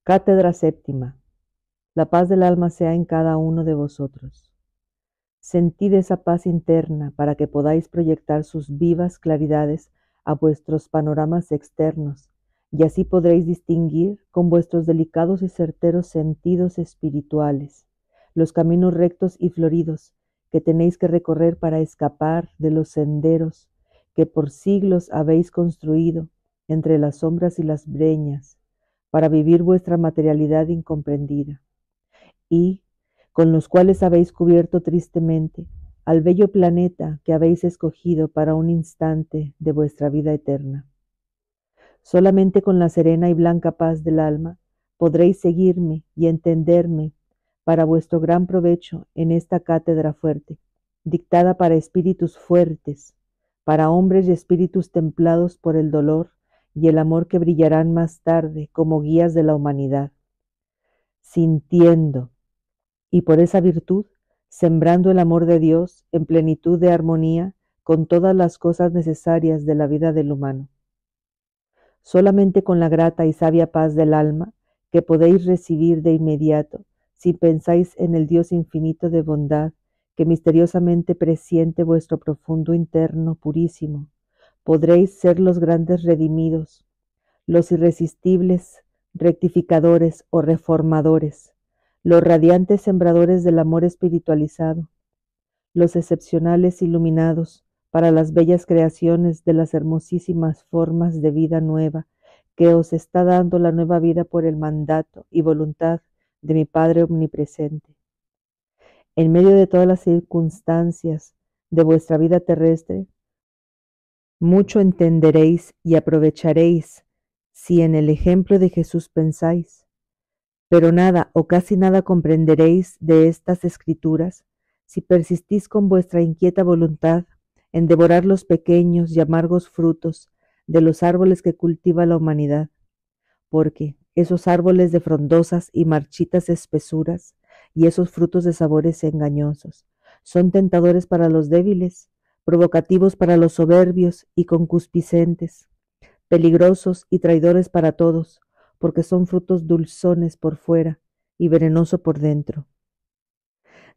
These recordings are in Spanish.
Cátedra séptima. La paz del alma sea en cada uno de vosotros. Sentid esa paz interna para que podáis proyectar sus vivas claridades a vuestros panoramas externos, y así podréis distinguir con vuestros delicados y certeros sentidos espirituales los caminos rectos y floridos que tenéis que recorrer para escapar de los senderos que por siglos habéis construido entre las sombras y las breñas, para vivir vuestra materialidad incomprendida, y con los cuales habéis cubierto tristemente al bello planeta que habéis escogido para un instante de vuestra vida eterna. Solamente con la serena y blanca paz del alma podréis seguirme y entenderme para vuestro gran provecho en esta cátedra fuerte, dictada para espíritus fuertes, para hombres y espíritus templados por el dolor y el amor que brillarán más tarde como guías de la humanidad, sintiendo, y por esa virtud, sembrando el amor de Dios en plenitud de armonía con todas las cosas necesarias de la vida del humano. Solamente con la grata y sabia paz del alma, que podéis recibir de inmediato, si pensáis en el Dios infinito de bondad, que misteriosamente presiente vuestro profundo interno purísimo, podréis ser los grandes redimidos, los irresistibles rectificadores o reformadores, los radiantes sembradores del amor espiritualizado, los excepcionales iluminados para las bellas creaciones de las hermosísimas formas de vida nueva que os está dando la nueva vida por el mandato y voluntad de mi Padre omnipresente. En medio de todas las circunstancias de vuestra vida terrestre, mucho entenderéis y aprovecharéis si en el ejemplo de Jesús pensáis, pero nada o casi nada comprenderéis de estas escrituras si persistís con vuestra inquieta voluntad en devorar los pequeños y amargos frutos de los árboles que cultiva la humanidad, porque esos árboles de frondosas y marchitas espesuras y esos frutos de sabores engañosos son tentadores para los débiles, provocativos para los soberbios y concupiscentes, peligrosos y traidores para todos, porque son frutos dulzones por fuera y venenoso por dentro.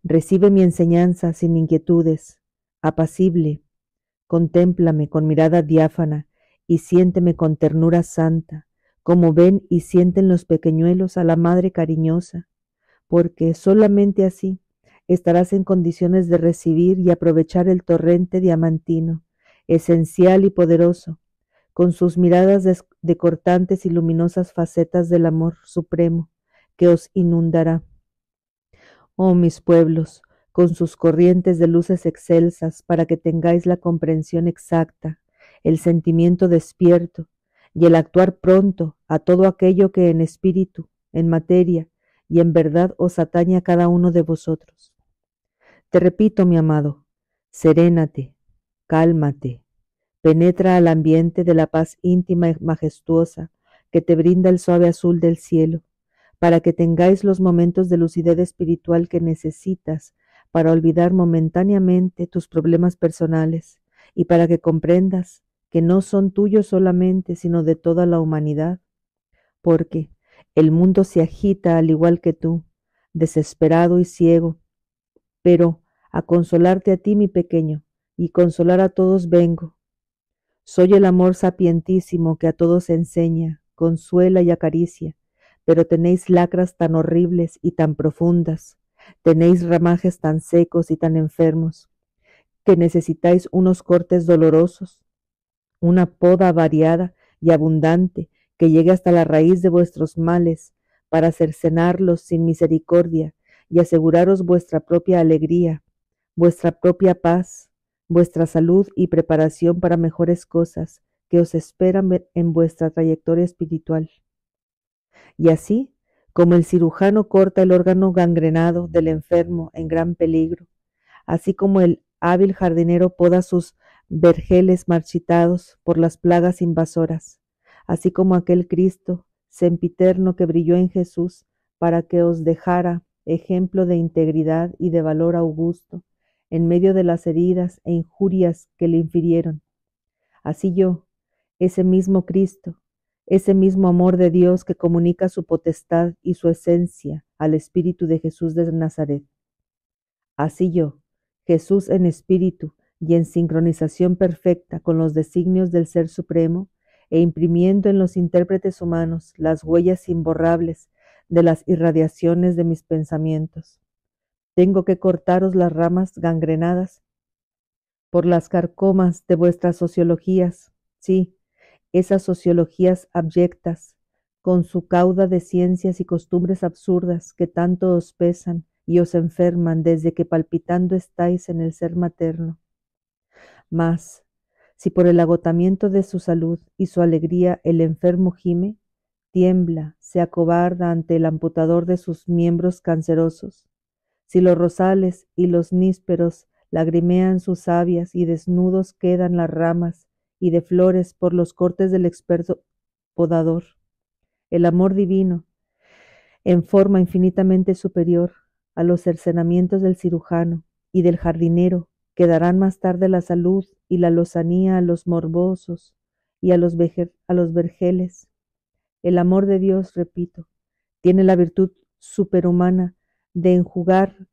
Recibe mi enseñanza sin inquietudes, apacible, contémplame con mirada diáfana y siénteme con ternura santa, como ven y sienten los pequeñuelos a la madre cariñosa, porque solamente así estarás en condiciones de recibir y aprovechar el torrente diamantino, esencial y poderoso, con sus miradas de cortantes y luminosas facetas del amor supremo que os inundará. Oh mis pueblos, con sus corrientes de luces excelsas, para que tengáis la comprensión exacta, el sentimiento despierto y el actuar pronto a todo aquello que en espíritu, en materia y en verdad os atañe a cada uno de vosotros. Te repito, mi amado, serénate, cálmate, penetra al ambiente de la paz íntima y majestuosa que te brinda el suave azul del cielo, para que tengáis los momentos de lucidez espiritual que necesitas para olvidar momentáneamente tus problemas personales y para que comprendas que no son tuyos solamente, sino de toda la humanidad, porque el mundo se agita al igual que tú, desesperado y ciego, pero a consolarte a ti, mi pequeño, y consolar a todos vengo. Soy el amor sapientísimo que a todos enseña, consuela y acaricia, pero tenéis lacras tan horribles y tan profundas, tenéis ramajes tan secos y tan enfermos, que necesitáis unos cortes dolorosos, una poda variada y abundante que llegue hasta la raíz de vuestros males, para cercenarlos sin misericordia y aseguraros vuestra propia alegría, vuestra propia paz, vuestra salud y preparación para mejores cosas que os esperan en vuestra trayectoria espiritual. Y así, como el cirujano corta el órgano gangrenado del enfermo en gran peligro, así como el hábil jardinero poda sus vergeles marchitados por las plagas invasoras, así como aquel Cristo sempiterno que brilló en Jesús para que os dejara ejemplo de integridad y de valor augusto en medio de las heridas e injurias que le infirieron. Así yo, ese mismo Cristo, ese mismo amor de Dios que comunica su potestad y su esencia al Espíritu de Jesús de Nazaret. Así yo, Jesús en espíritu y en sincronización perfecta con los designios del Ser Supremo, e imprimiendo en los intérpretes humanos las huellas imborrables de las irradiaciones de mis pensamientos. Tengo que cortaros las ramas gangrenadas por las carcomas de vuestras sociologías, sí, esas sociologías abyectas, con su cauda de ciencias y costumbres absurdas que tanto os pesan y os enferman desde que palpitando estáis en el ser materno. Mas, si por el agotamiento de su salud y su alegría el enfermo gime, tiembla, se acobarda ante el amputador de sus miembros cancerosos, si los rosales y los nísperos lagrimean sus sabias y desnudos quedan las ramas y de flores por los cortes del experto podador, el amor divino, en forma infinitamente superior a los cercenamientos del cirujano y del jardinero, que darán más tarde la salud y la lozanía a los morbosos y a los vergeles. El amor de Dios, repito, tiene la virtud superhumana de enjugar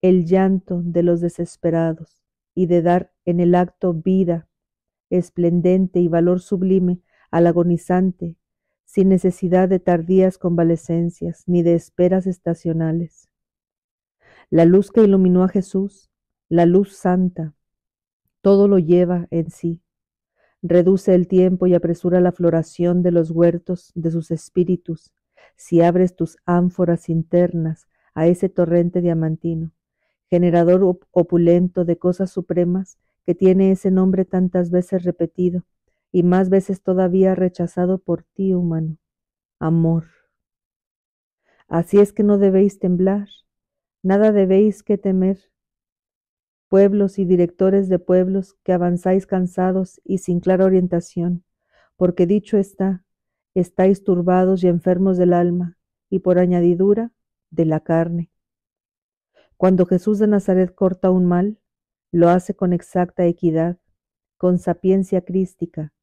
el llanto de los desesperados y de dar en el acto vida esplendente y valor sublime al agonizante, sin necesidad de tardías convalecencias ni de esperas estacionales. La luz que iluminó a Jesús, la luz santa, todo lo lleva en sí, reduce el tiempo y apresura la floración de los huertos de sus espíritus, si abres tus ánforas internas a ese torrente diamantino, generador opulento de cosas supremas que tiene ese nombre tantas veces repetido y más veces todavía rechazado por ti, humano, amor. Así es que no debéis temblar, nada debéis que temer, pueblos y directores de pueblos que avanzáis cansados y sin clara orientación, porque dicho está, estáis turbados y enfermos del alma, y por añadidura, de la carne. Cuando Jesús de Nazaret corta un mal, lo hace con exacta equidad, con sapiencia crística,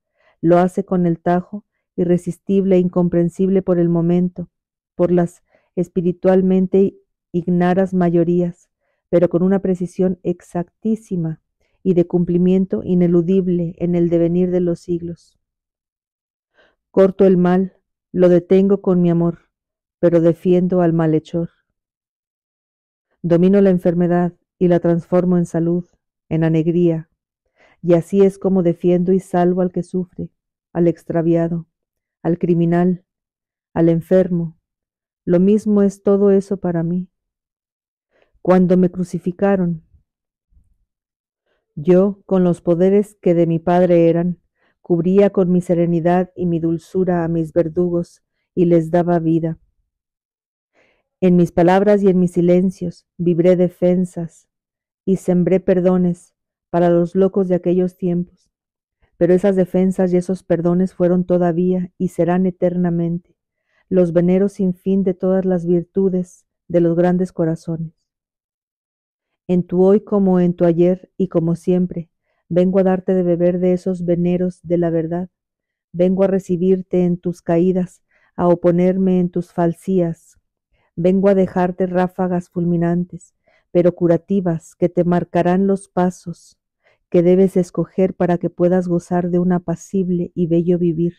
lo hace con el tajo irresistible e incomprensible por el momento, por las espiritualmente ignaras mayorías, pero con una precisión exactísima y de cumplimiento ineludible en el devenir de los siglos. Corto el mal, lo detengo con mi amor, pero defiendo al malhechor. Domino la enfermedad y la transformo en salud, en alegría, y así es como defiendo y salvo al que sufre, al extraviado, al criminal, al enfermo. Lo mismo es todo eso para mí. Cuando me crucificaron, yo, con los poderes que de mi Padre eran, cubría con mi serenidad y mi dulzura a mis verdugos y les daba vida. En mis palabras y en mis silencios vibré defensas y sembré perdones para los locos de aquellos tiempos. Pero esas defensas y esos perdones fueron todavía y serán eternamente los veneros sin fin de todas las virtudes de los grandes corazones. En tu hoy como en tu ayer y como siempre, vengo a darte de beber de esos veneros de la verdad. Vengo a recibirte en tus caídas, a oponerme en tus falsías. Vengo a dejarte ráfagas fulminantes, pero curativas, que te marcarán los pasos que debes escoger para que puedas gozar de un apacible y bello vivir,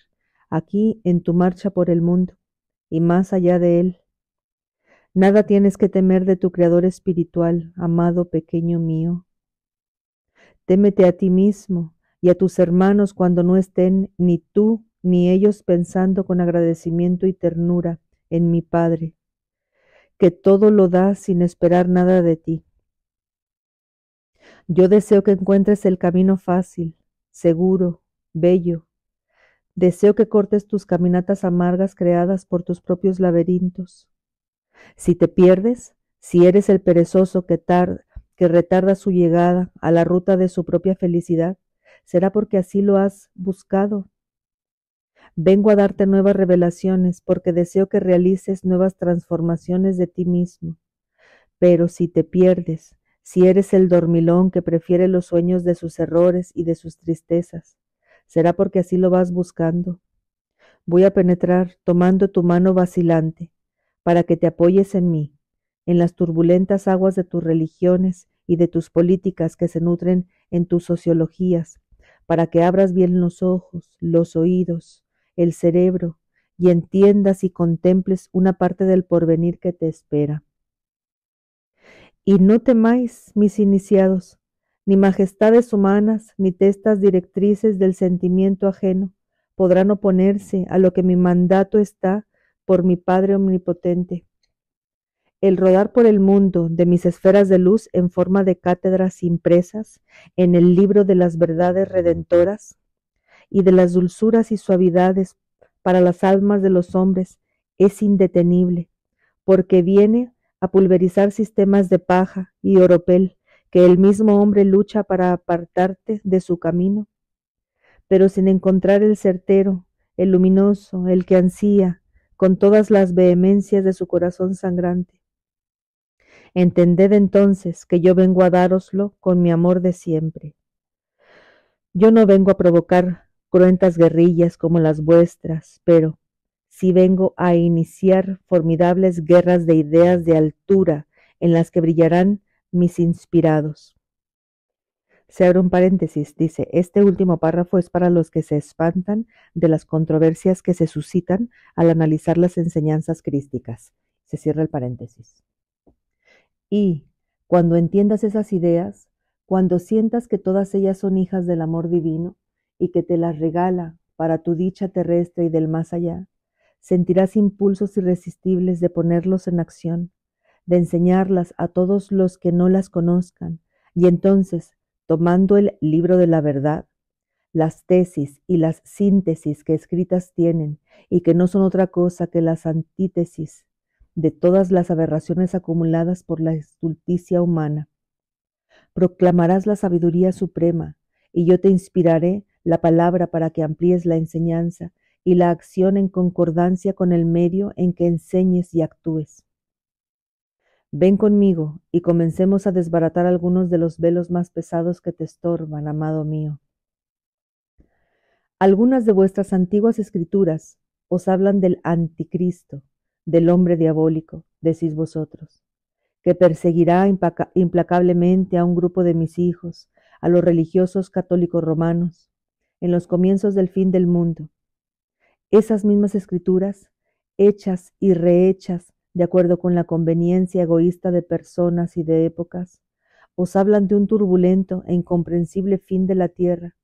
aquí en tu marcha por el mundo y más allá de él. Nada tienes que temer de tu Creador espiritual, amado pequeño mío. Témete a ti mismo y a tus hermanos cuando no estén ni tú ni ellos pensando con agradecimiento y ternura en mi Padre, que todo lo da sin esperar nada de ti. Yo deseo que encuentres el camino fácil, seguro, bello. Deseo que cortes tus caminatas amargas creadas por tus propios laberintos. Si te pierdes, si eres el perezoso que retarda su llegada a la ruta de su propia felicidad, será porque así lo has buscado. Vengo a darte nuevas revelaciones porque deseo que realices nuevas transformaciones de ti mismo. Pero si te pierdes, si eres el dormilón que prefiere los sueños de sus errores y de sus tristezas, será porque así lo vas buscando. Voy a penetrar tomando tu mano vacilante, para que te apoyes en mí, en las turbulentas aguas de tus religiones y de tus políticas que se nutren en tus sociologías, para que abras bien los ojos, los oídos, el cerebro, y entiendas y contemples una parte del porvenir que te espera. Y no temáis, mis iniciados, ni majestades humanas, ni testas directrices del sentimiento ajeno podrán oponerse a lo que mi mandato está por mi Padre omnipotente. El rodar por el mundo de mis esferas de luz en forma de cátedras impresas en el libro de las verdades redentoras y de las dulzuras y suavidades para las almas de los hombres es indetenible, porque viene a pulverizar sistemas de paja y oropel que el mismo hombre lucha para apartarte de su camino, pero sin encontrar el certero, el luminoso, el que ansía, con todas las vehemencias de su corazón sangrante. Entended entonces que yo vengo a dároslo con mi amor de siempre. Yo no vengo a provocar cruentas guerrillas como las vuestras, pero sí vengo a iniciar formidables guerras de ideas de altura en las que brillarán mis inspirados. Se abre un paréntesis, dice, este último párrafo es para los que se espantan de las controversias que se suscitan al analizar las enseñanzas crísticas. Se cierra el paréntesis. Y cuando entiendas esas ideas, cuando sientas que todas ellas son hijas del amor divino y que te las regala para tu dicha terrestre y del más allá, sentirás impulsos irresistibles de ponerlos en acción, de enseñarlas a todos los que no las conozcan, y entonces, tomando el libro de la verdad, las tesis y las síntesis que escritas tienen y que no son otra cosa que las antítesis de todas las aberraciones acumuladas por la estulticia humana. Proclamarás la sabiduría suprema, y yo te inspiraré la palabra para que amplíes la enseñanza y la acción en concordancia con el medio en que enseñes y actúes. Ven conmigo y comencemos a desbaratar algunos de los velos más pesados que te estorban, amado mío. Algunas de vuestras antiguas escrituras os hablan del anticristo, del hombre diabólico, decís vosotros, que perseguirá implacablemente a un grupo de mis hijos, a los religiosos católicos romanos, en los comienzos del fin del mundo. Esas mismas escrituras, hechas y rehechas de acuerdo con la conveniencia egoísta de personas y de épocas, os hablan de un turbulento e incomprensible fin de la tierra,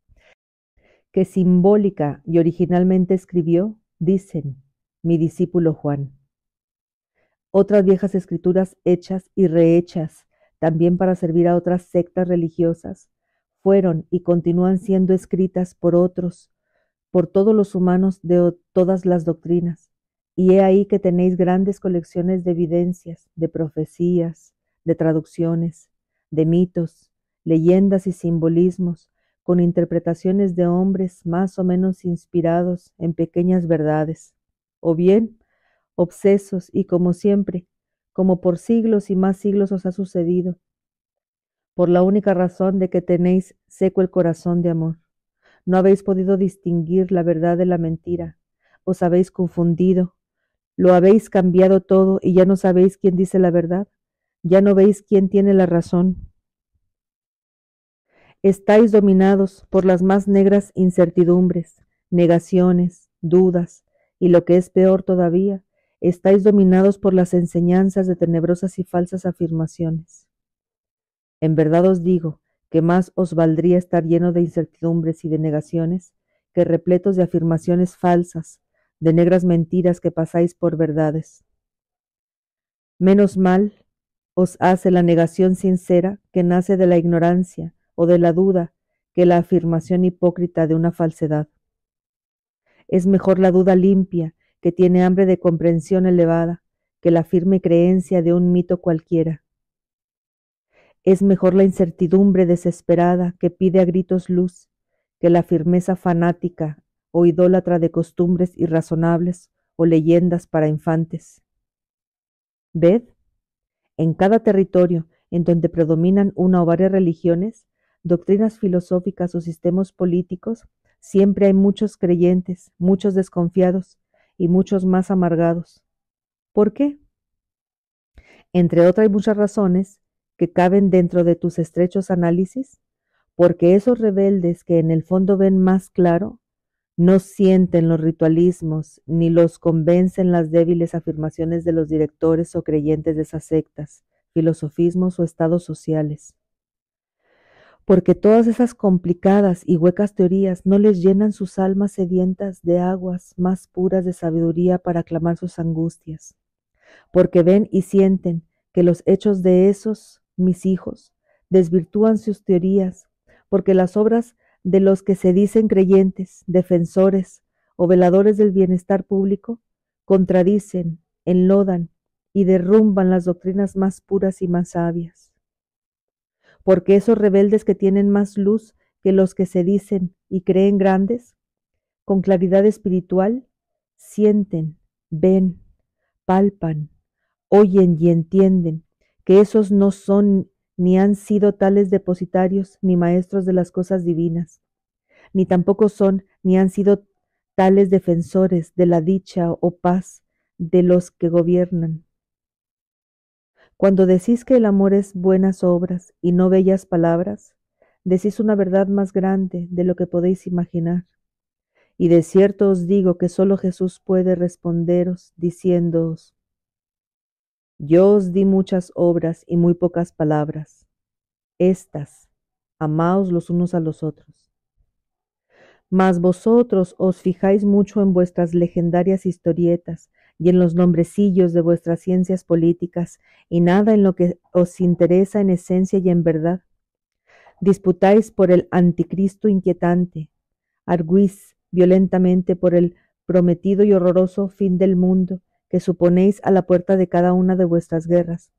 que simbólica y originalmente escribió, dicen, mi discípulo Juan. Otras viejas escrituras hechas y rehechas, también para servir a otras sectas religiosas, fueron y continúan siendo escritas por otros, por todos los humanos de todas las doctrinas. Y he ahí que tenéis grandes colecciones de evidencias, de profecías, de traducciones, de mitos, leyendas y simbolismos, con interpretaciones de hombres más o menos inspirados en pequeñas verdades, o bien obsesos y como siempre, como por siglos y más siglos os ha sucedido, por la única razón de que tenéis seco el corazón de amor. No habéis podido distinguir la verdad de la mentira, os habéis confundido, lo habéis cambiado todo y ya no sabéis quién dice la verdad, ya no veis quién tiene la razón. Estáis dominados por las más negras incertidumbres, negaciones, dudas, y lo que es peor todavía, estáis dominados por las enseñanzas de tenebrosas y falsas afirmaciones. En verdad os digo que más os valdría estar lleno de incertidumbres y de negaciones que repletos de afirmaciones falsas, de negras mentiras que pasáis por verdades. Menos mal os hace la negación sincera que nace de la ignorancia o de la duda que la afirmación hipócrita de una falsedad. Es mejor la duda limpia, que tiene hambre de comprensión elevada, que la firme creencia de un mito cualquiera. Es mejor la incertidumbre desesperada que pide a gritos luz, que la firmeza fanática o idólatra de costumbres irrazonables o leyendas para infantes. Ved, en cada territorio en donde predominan una o varias religiones, doctrinas filosóficas o sistemas políticos, siempre hay muchos creyentes, muchos desconfiados y muchos más amargados. ¿Por qué? Entre otras muchas razones que caben dentro de tus estrechos análisis, porque esos rebeldes que en el fondo ven más claro, no sienten los ritualismos ni los convencen las débiles afirmaciones de los directores o creyentes de esas sectas, filosofismos o estados sociales. Porque todas esas complicadas y huecas teorías no les llenan sus almas sedientas de aguas más puras de sabiduría para aclamar sus angustias. Porque ven y sienten que los hechos de esos, mis hijos, desvirtúan sus teorías, porque las obras de los que se dicen creyentes, defensores o veladores del bienestar público, contradicen, enlodan y derrumban las doctrinas más puras y más sabias. Porque esos rebeldes que tienen más luz que los que se dicen y creen grandes, con claridad espiritual, sienten, ven, palpan, oyen y entienden que esos no son ni han sido tales depositarios ni maestros de las cosas divinas, ni tampoco son ni han sido tales defensores de la dicha o paz de los que gobiernan. Cuando decís que el amor es buenas obras y no bellas palabras, decís una verdad más grande de lo que podéis imaginar. Y de cierto os digo que solo Jesús puede responderos diciéndoos: yo os di muchas obras y muy pocas palabras. Estas, amaos los unos a los otros. Mas vosotros os fijáis mucho en vuestras legendarias historietas y en los nombrecillos de vuestras ciencias políticas, y nada en lo que os interesa en esencia y en verdad. Disputáis por el anticristo inquietante, arguís violentamente por el prometido y horroroso fin del mundo que suponéis a la puerta de cada una de vuestras guerras,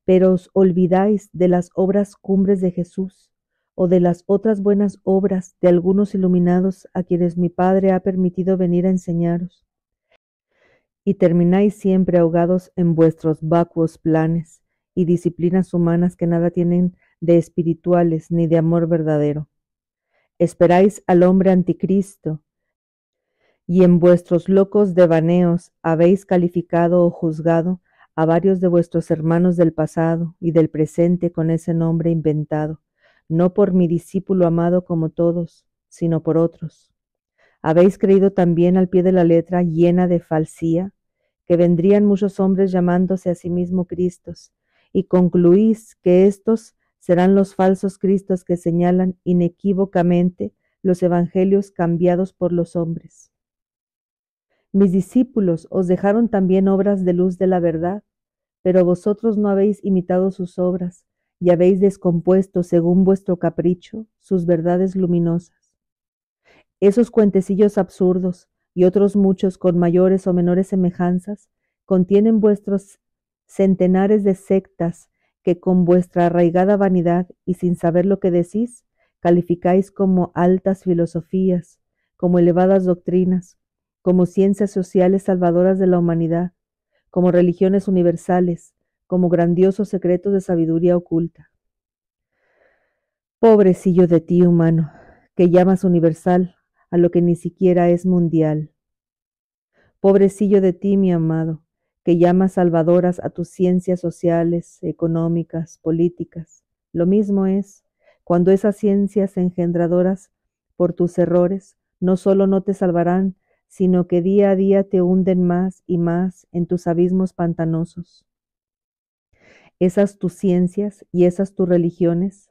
pero os olvidáis de las obras cumbres de Jesús, o de las otras buenas obras de algunos iluminados a quienes mi Padre ha permitido venir a enseñaros, y termináis siempre ahogados en vuestros vacuos planes y disciplinas humanas que nada tienen de espirituales ni de amor verdadero. Esperáis al hombre anticristo, y en vuestros locos devaneos habéis calificado o juzgado a varios de vuestros hermanos del pasado y del presente con ese nombre inventado, no por mi discípulo amado como todos, sino por otros. Habéis creído también al pie de la letra, llena de falsía, que vendrían muchos hombres llamándose a sí mismos Cristos, y concluís que estos serán los falsos Cristos que señalan inequívocamente los evangelios cambiados por los hombres. Mis discípulos os dejaron también obras de luz de la verdad, pero vosotros no habéis imitado sus obras, y habéis descompuesto, según vuestro capricho, sus verdades luminosas. Esos cuentecillos absurdos, y otros muchos con mayores o menores semejanzas, contienen vuestros centenares de sectas que con vuestra arraigada vanidad y sin saber lo que decís, calificáis como altas filosofías, como elevadas doctrinas, como ciencias sociales salvadoras de la humanidad, como religiones universales, como grandiosos secretos de sabiduría oculta. Pobrecillo de ti, humano, que llamas universal a lo que ni siquiera es mundial. Pobrecillo de ti, mi amado, que llamas salvadoras a tus ciencias sociales, económicas, políticas. Lo mismo es, cuando esas ciencias engendradoras por tus errores no solo no te salvarán, sino que día a día te hunden más y más en tus abismos pantanosos. Esas tus ciencias y esas tus religiones,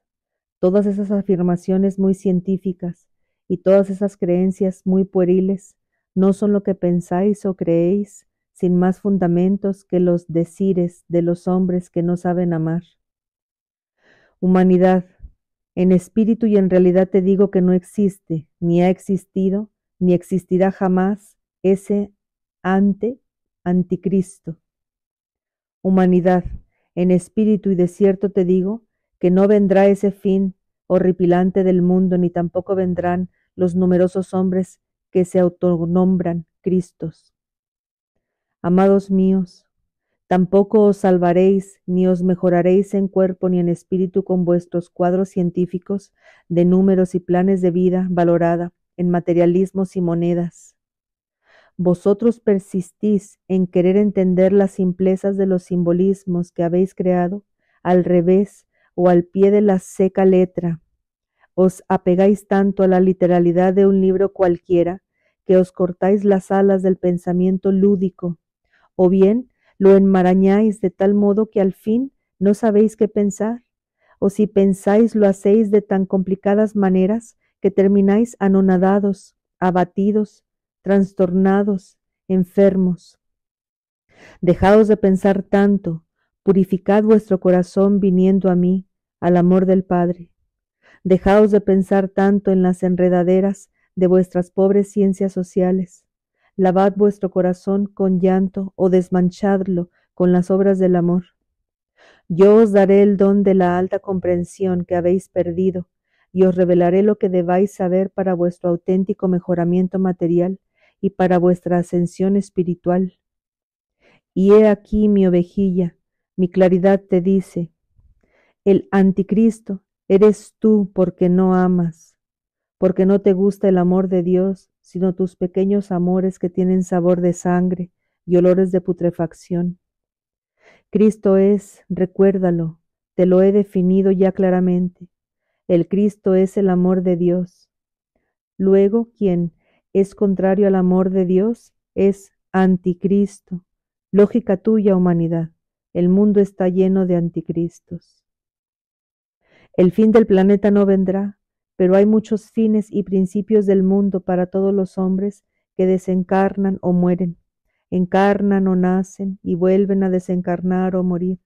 todas esas afirmaciones muy científicas y todas esas creencias muy pueriles, no son lo que pensáis o creéis, sin más fundamentos que los decires de los hombres que no saben amar. Humanidad, en espíritu y en realidad te digo que no existe, ni ha existido, ni existirá jamás ese anticristo. Humanidad, en espíritu y de cierto te digo que no vendrá ese fin horripilante del mundo, ni tampoco vendrán los numerosos hombres que se autonombran Cristos. Amados míos, tampoco os salvaréis ni os mejoraréis en cuerpo ni en espíritu con vuestros cuadros científicos de números y planes de vida valorada en materialismos y monedas. Vosotros persistís en querer entender las simplezas de los simbolismos que habéis creado al revés o al pie de la seca letra. Os apegáis tanto a la literalidad de un libro cualquiera que os cortáis las alas del pensamiento lúdico, o bien lo enmarañáis de tal modo que al fin no sabéis qué pensar, o si pensáis lo hacéis de tan complicadas maneras que termináis anonadados, abatidos, trastornados, enfermos. Dejaos de pensar tanto, purificad vuestro corazón viniendo a mí, al amor del Padre. Dejaos de pensar tanto en las enredaderas de vuestras pobres ciencias sociales. Lavad vuestro corazón con llanto o desmanchadlo con las obras del amor. Yo os daré el don de la alta comprensión que habéis perdido y os revelaré lo que debáis saber para vuestro auténtico mejoramiento material y para vuestra ascensión espiritual. Y he aquí mi ovejilla, mi claridad te dice, el anticristo eres tú porque no amas, porque no te gusta el amor de Dios, sino tus pequeños amores que tienen sabor de sangre y olores de putrefacción. Cristo es, recuérdalo, te lo he definido ya claramente. El Cristo es el amor de Dios. Luego, quien es contrario al amor de Dios es anticristo. Lógica tuya, humanidad. El mundo está lleno de anticristos. El fin del planeta no vendrá, pero hay muchos fines y principios del mundo para todos los hombres que desencarnan o mueren, encarnan o nacen y vuelven a desencarnar o morir,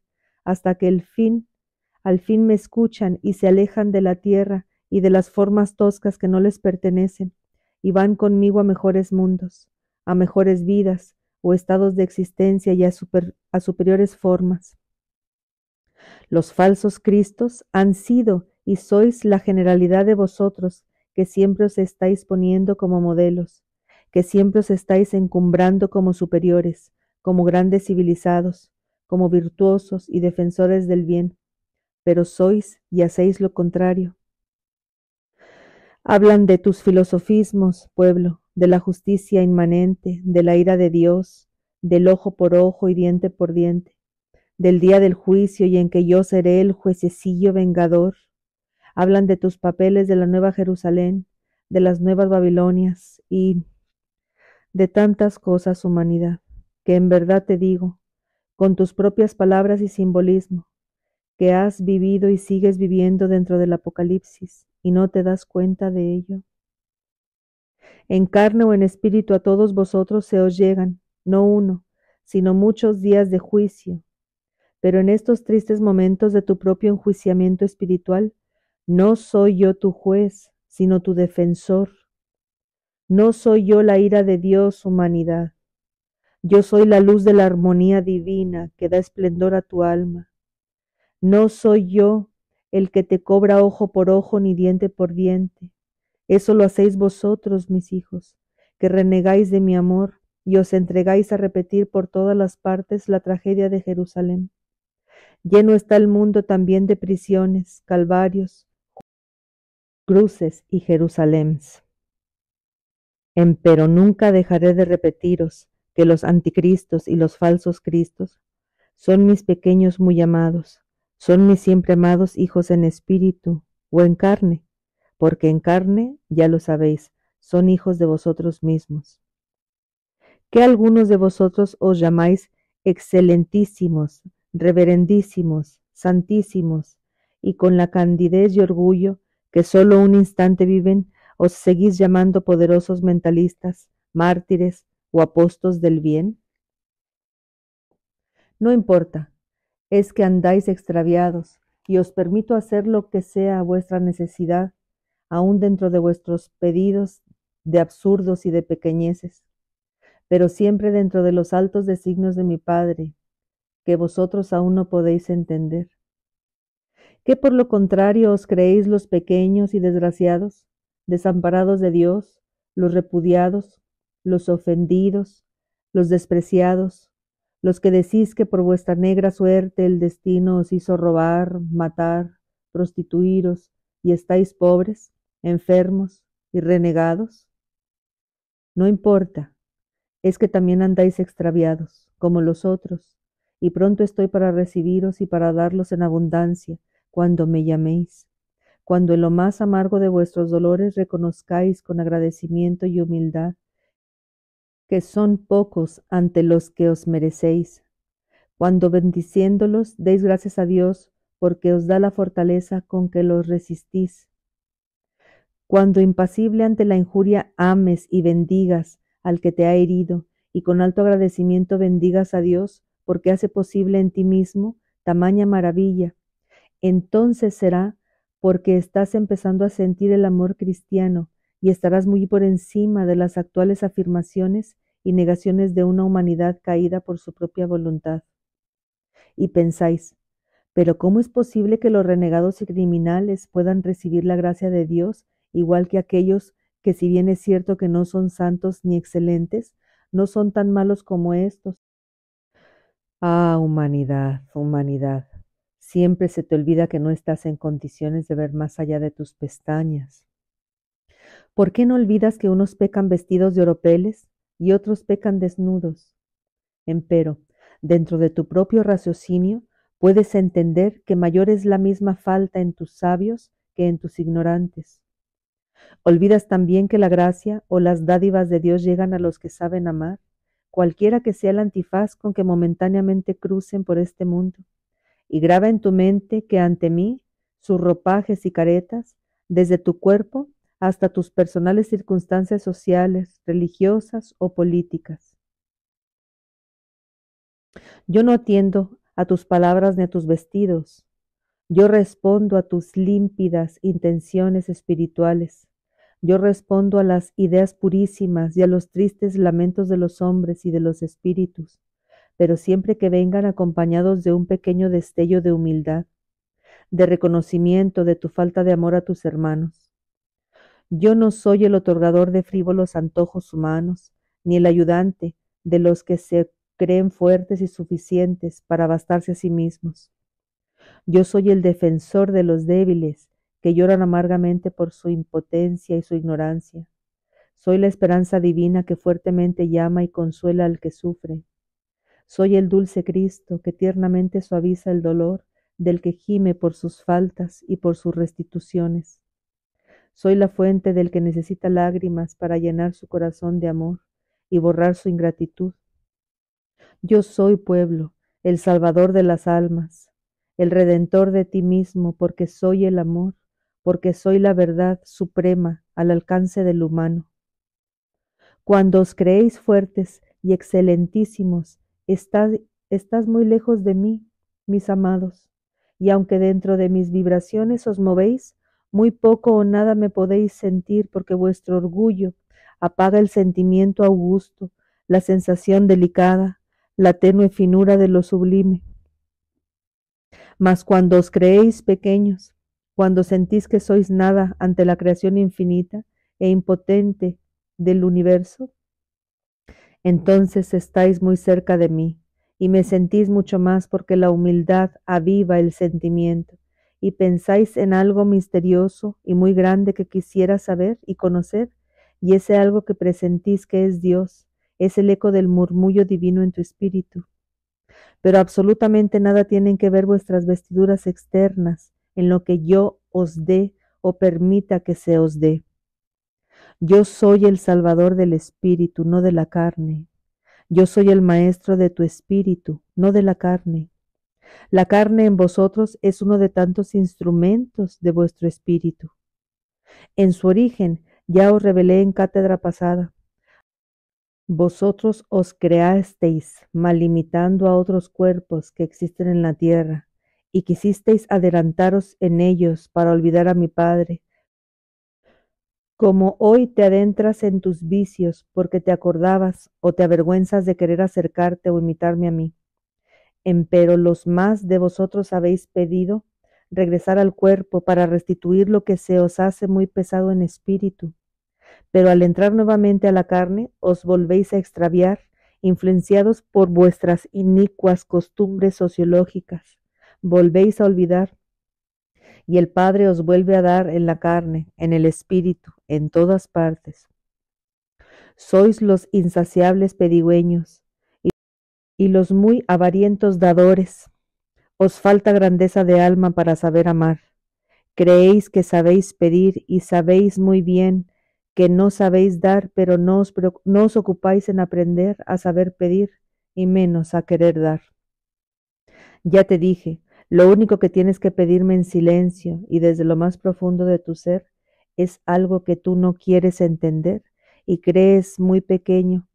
hasta que al fin me escuchan y se alejan de la tierra y de las formas toscas que no les pertenecen, y van conmigo a mejores mundos, a mejores vidas o estados de existencia y a superiores formas. Los falsos Cristos han sido y sois la generalidad de vosotros, que siempre os estáis poniendo como modelos, que siempre os estáis encumbrando como superiores, como grandes civilizados, como virtuosos y defensores del bien, pero sois y hacéis lo contrario. Hablan de tus filosofismos, pueblo, de la justicia inmanente, de la ira de Dios, del ojo por ojo y diente por diente, del día del juicio y en que yo seré el juececillo vengador. Hablan de tus papeles de la Nueva Jerusalén, de las nuevas Babilonias y de tantas cosas, humanidad, que en verdad te digo, con tus propias palabras y simbolismo, que has vivido y sigues viviendo dentro del Apocalipsis y no te das cuenta de ello. En carne o en espíritu a todos vosotros se os llegan, no uno, sino muchos días de juicio, pero en estos tristes momentos de tu propio enjuiciamiento espiritual, no soy yo tu juez, sino tu defensor. No soy yo la ira de Dios, humanidad. Yo soy la luz de la armonía divina que da esplendor a tu alma. No soy yo el que te cobra ojo por ojo ni diente por diente. Eso lo hacéis vosotros, mis hijos, que renegáis de mi amor y os entregáis a repetir por todas las partes la tragedia de Jerusalén. Lleno está el mundo también de prisiones, calvarios, cruces y Jerusaléns. Empero nunca dejaré de repetiros que los anticristos y los falsos cristos son mis pequeños muy amados, son mis siempre amados hijos en espíritu o en carne, porque en carne, ya lo sabéis, son hijos de vosotros mismos. Que algunos de vosotros os llamáis excelentísimos, reverendísimos, santísimos, y con la candidez y orgullo que solo un instante viven, os seguís llamando poderosos mentalistas, mártires o apóstoles del bien? No importa, es que andáis extraviados, y os permito hacer lo que sea a vuestra necesidad, aún dentro de vuestros pedidos de absurdos y de pequeñeces, pero siempre dentro de los altos designios de mi Padre, que vosotros aún no podéis entender. ¿Qué por lo contrario os creéis los pequeños y desgraciados, desamparados de Dios, los repudiados, los ofendidos, los despreciados, los que decís que por vuestra negra suerte el destino os hizo robar, matar, prostituiros, y estáis pobres, enfermos, y renegados? No importa, es que también andáis extraviados, como los otros, y pronto estoy para recibiros y para darlos en abundancia, cuando me llaméis, cuando en lo más amargo de vuestros dolores reconozcáis con agradecimiento y humildad que son pocos ante los que os merecéis, cuando bendiciéndolos deis gracias a Dios porque os da la fortaleza con que los resistís, cuando impasible ante la injuria ames y bendigas al que te ha herido, y con alto agradecimiento bendigas a Dios porque hace posible en ti mismo tamaña maravilla, entonces será porque estás empezando a sentir el amor cristiano y estarás muy por encima de las actuales afirmaciones y negaciones de una humanidad caída por su propia voluntad. Y pensáis, pero ¿cómo es posible que los renegados y criminales puedan recibir la gracia de Dios igual que aquellos que, si bien es cierto que no son santos ni excelentes, no son tan malos como estos? Ah, humanidad, humanidad, siempre se te olvida que no estás en condiciones de ver más allá de tus pestañas. ¿Por qué no olvidas que unos pecan vestidos de oropeles y otros pecan desnudos? Empero, dentro de tu propio raciocinio, puedes entender que mayor es la misma falta en tus sabios que en tus ignorantes. Olvidas también que la gracia o las dádivas de Dios llegan a los que saben amar, cualquiera que sea el antifaz con que momentáneamente crucen por este mundo, y graba en tu mente que ante mí, sus ropajes y caretas, desde tu cuerpo hasta tus personales circunstancias sociales, religiosas o políticas. Yo no atiendo a tus palabras ni a tus vestidos. Yo respondo a tus límpidas intenciones espirituales. Yo respondo a las ideas purísimas y a los tristes lamentos de los hombres y de los espíritus, pero siempre que vengan acompañados de un pequeño destello de humildad, de reconocimiento de tu falta de amor a tus hermanos. Yo no soy el otorgador de frívolos antojos humanos, ni el ayudante de los que se creen fuertes y suficientes para bastarse a sí mismos. Yo soy el defensor de los débiles que lloran amargamente por su impotencia y su ignorancia. Soy la esperanza divina que fuertemente llama y consuela al que sufre. Soy el dulce Cristo que tiernamente suaviza el dolor del que gime por sus faltas y por sus restituciones. Soy la fuente del que necesita lágrimas para llenar su corazón de amor y borrar su ingratitud. Yo soy pueblo, el Salvador de las almas, el Redentor de ti mismo, porque soy el amor, porque soy la verdad suprema al alcance del humano. Cuando os creéis fuertes y excelentísimos, estás muy lejos de mí, mis amados, y aunque dentro de mis vibraciones os movéis, muy poco o nada me podéis sentir porque vuestro orgullo apaga el sentimiento augusto, la sensación delicada, la tenue finura de lo sublime. Mas cuando os creéis pequeños, cuando sentís que sois nada ante la creación infinita e impotente del universo, entonces estáis muy cerca de mí y me sentís mucho más porque la humildad aviva el sentimiento y pensáis en algo misterioso y muy grande que quisiera saber y conocer, y ese algo que presentís que es Dios, es el eco del murmullo divino en tu espíritu. Pero absolutamente nada tienen que ver vuestras vestiduras externas en lo que yo os dé o permita que se os dé. Yo soy el Salvador del espíritu, no de la carne. Yo soy el maestro de tu espíritu, no de la carne. La carne en vosotros es uno de tantos instrumentos de vuestro espíritu. En su origen ya os revelé en cátedra pasada. Vosotros os creasteis mal imitando a otros cuerpos que existen en la tierra, y quisisteis adelantaros en ellos para olvidar a mi Padre. Como hoy te adentras en tus vicios porque te acordabas o te avergüenzas de querer acercarte o imitarme a mí. Empero los más de vosotros habéis pedido regresar al cuerpo para restituir lo que se os hace muy pesado en espíritu. Pero al entrar nuevamente a la carne, os volvéis a extraviar, influenciados por vuestras inicuas costumbres sociológicas. Volvéis a olvidar, y el Padre os vuelve a dar en la carne, en el espíritu, en todas partes. Sois los insaciables pedigüeños y los muy avarientos dadores. Os falta grandeza de alma para saber amar. Creéis que sabéis pedir y sabéis muy bien que no sabéis dar, pero no os ocupáis en aprender a saber pedir y menos a querer dar. Ya te dije, lo único que tienes que pedirme en silencio y desde lo más profundo de tu ser es algo que tú no quieres entender y crees muy pequeño,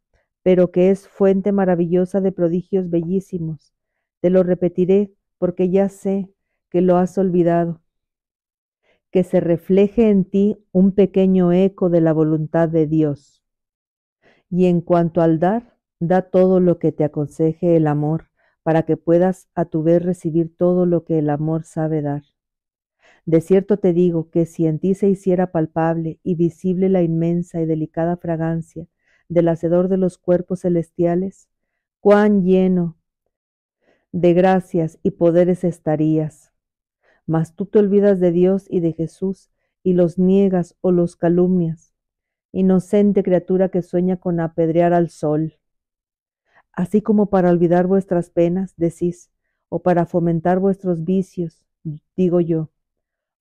pero que es fuente maravillosa de prodigios bellísimos. Te lo repetiré porque ya sé que lo has olvidado. Que se refleje en ti un pequeño eco de la voluntad de Dios. Y en cuanto al dar, da todo lo que te aconseje el amor, para que puedas a tu vez recibir todo lo que el amor sabe dar. De cierto te digo que si en ti se hiciera palpable y visible la inmensa y delicada fragancia del hacedor de los cuerpos celestiales, cuán lleno de gracias y poderes estarías. Mas tú te olvidas de Dios y de Jesús y los niegas o los calumnias. Inocente criatura que sueña con apedrear al sol. Así como para olvidar vuestras penas, decís, o para fomentar vuestros vicios, digo yo.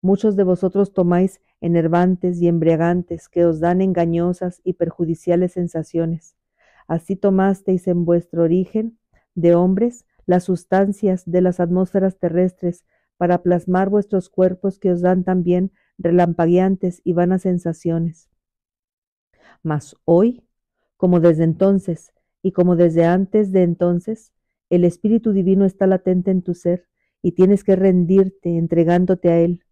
Muchos de vosotros tomáis enervantes y embriagantes que os dan engañosas y perjudiciales sensaciones. Así tomasteis en vuestro origen de hombres las sustancias de las atmósferas terrestres para plasmar vuestros cuerpos que os dan también relampagueantes y vanas sensaciones. Mas hoy, como desde entonces y como desde antes de entonces, el Espíritu Divino está latente en tu ser y tienes que rendirte entregándote a Él,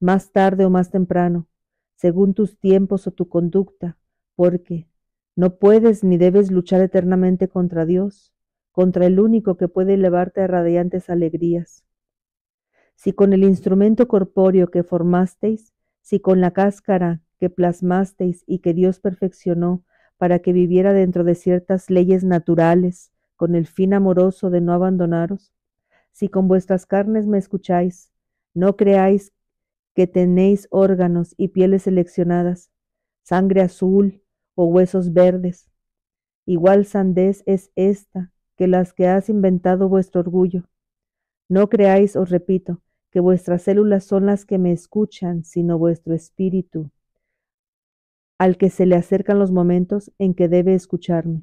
más tarde o más temprano, según tus tiempos o tu conducta, porque no puedes ni debes luchar eternamente contra Dios, contra el único que puede elevarte a radiantes alegrías. Si con el instrumento corpóreo que formasteis, si con la cáscara que plasmasteis y que Dios perfeccionó para que viviera dentro de ciertas leyes naturales, con el fin amoroso de no abandonaros, si con vuestras carnes me escucháis, no creáis que tenéis órganos y pieles seleccionadas, sangre azul o huesos verdes. Igual sandez es esta que las que has inventado vuestro orgullo. No creáis, os repito, que vuestras células son las que me escuchan, sino vuestro espíritu, al que se le acercan los momentos en que debe escucharme.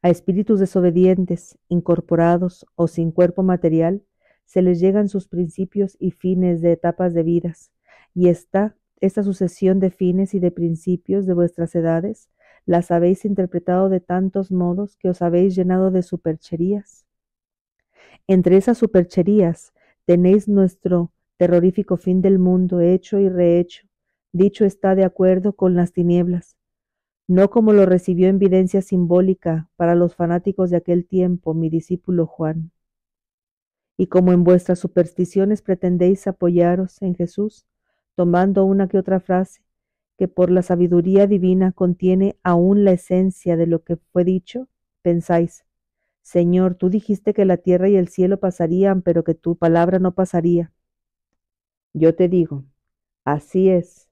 A espíritus desobedientes, incorporados o sin cuerpo material, se les llegan sus principios y fines de etapas de vidas, y esta sucesión de fines y de principios de vuestras edades, las habéis interpretado de tantos modos que os habéis llenado de supercherías. Entre esas supercherías tenéis nuestro terrorífico fin del mundo hecho y rehecho, dicho está de acuerdo con las tinieblas, no como lo recibió en evidencia simbólica para los fanáticos de aquel tiempo mi discípulo Juan. Y como en vuestras supersticiones pretendéis apoyaros en Jesús, tomando una que otra frase, que por la sabiduría divina contiene aún la esencia de lo que fue dicho, pensáis, Señor, tú dijiste que la tierra y el cielo pasarían, pero que tu palabra no pasaría. Yo te digo, así es.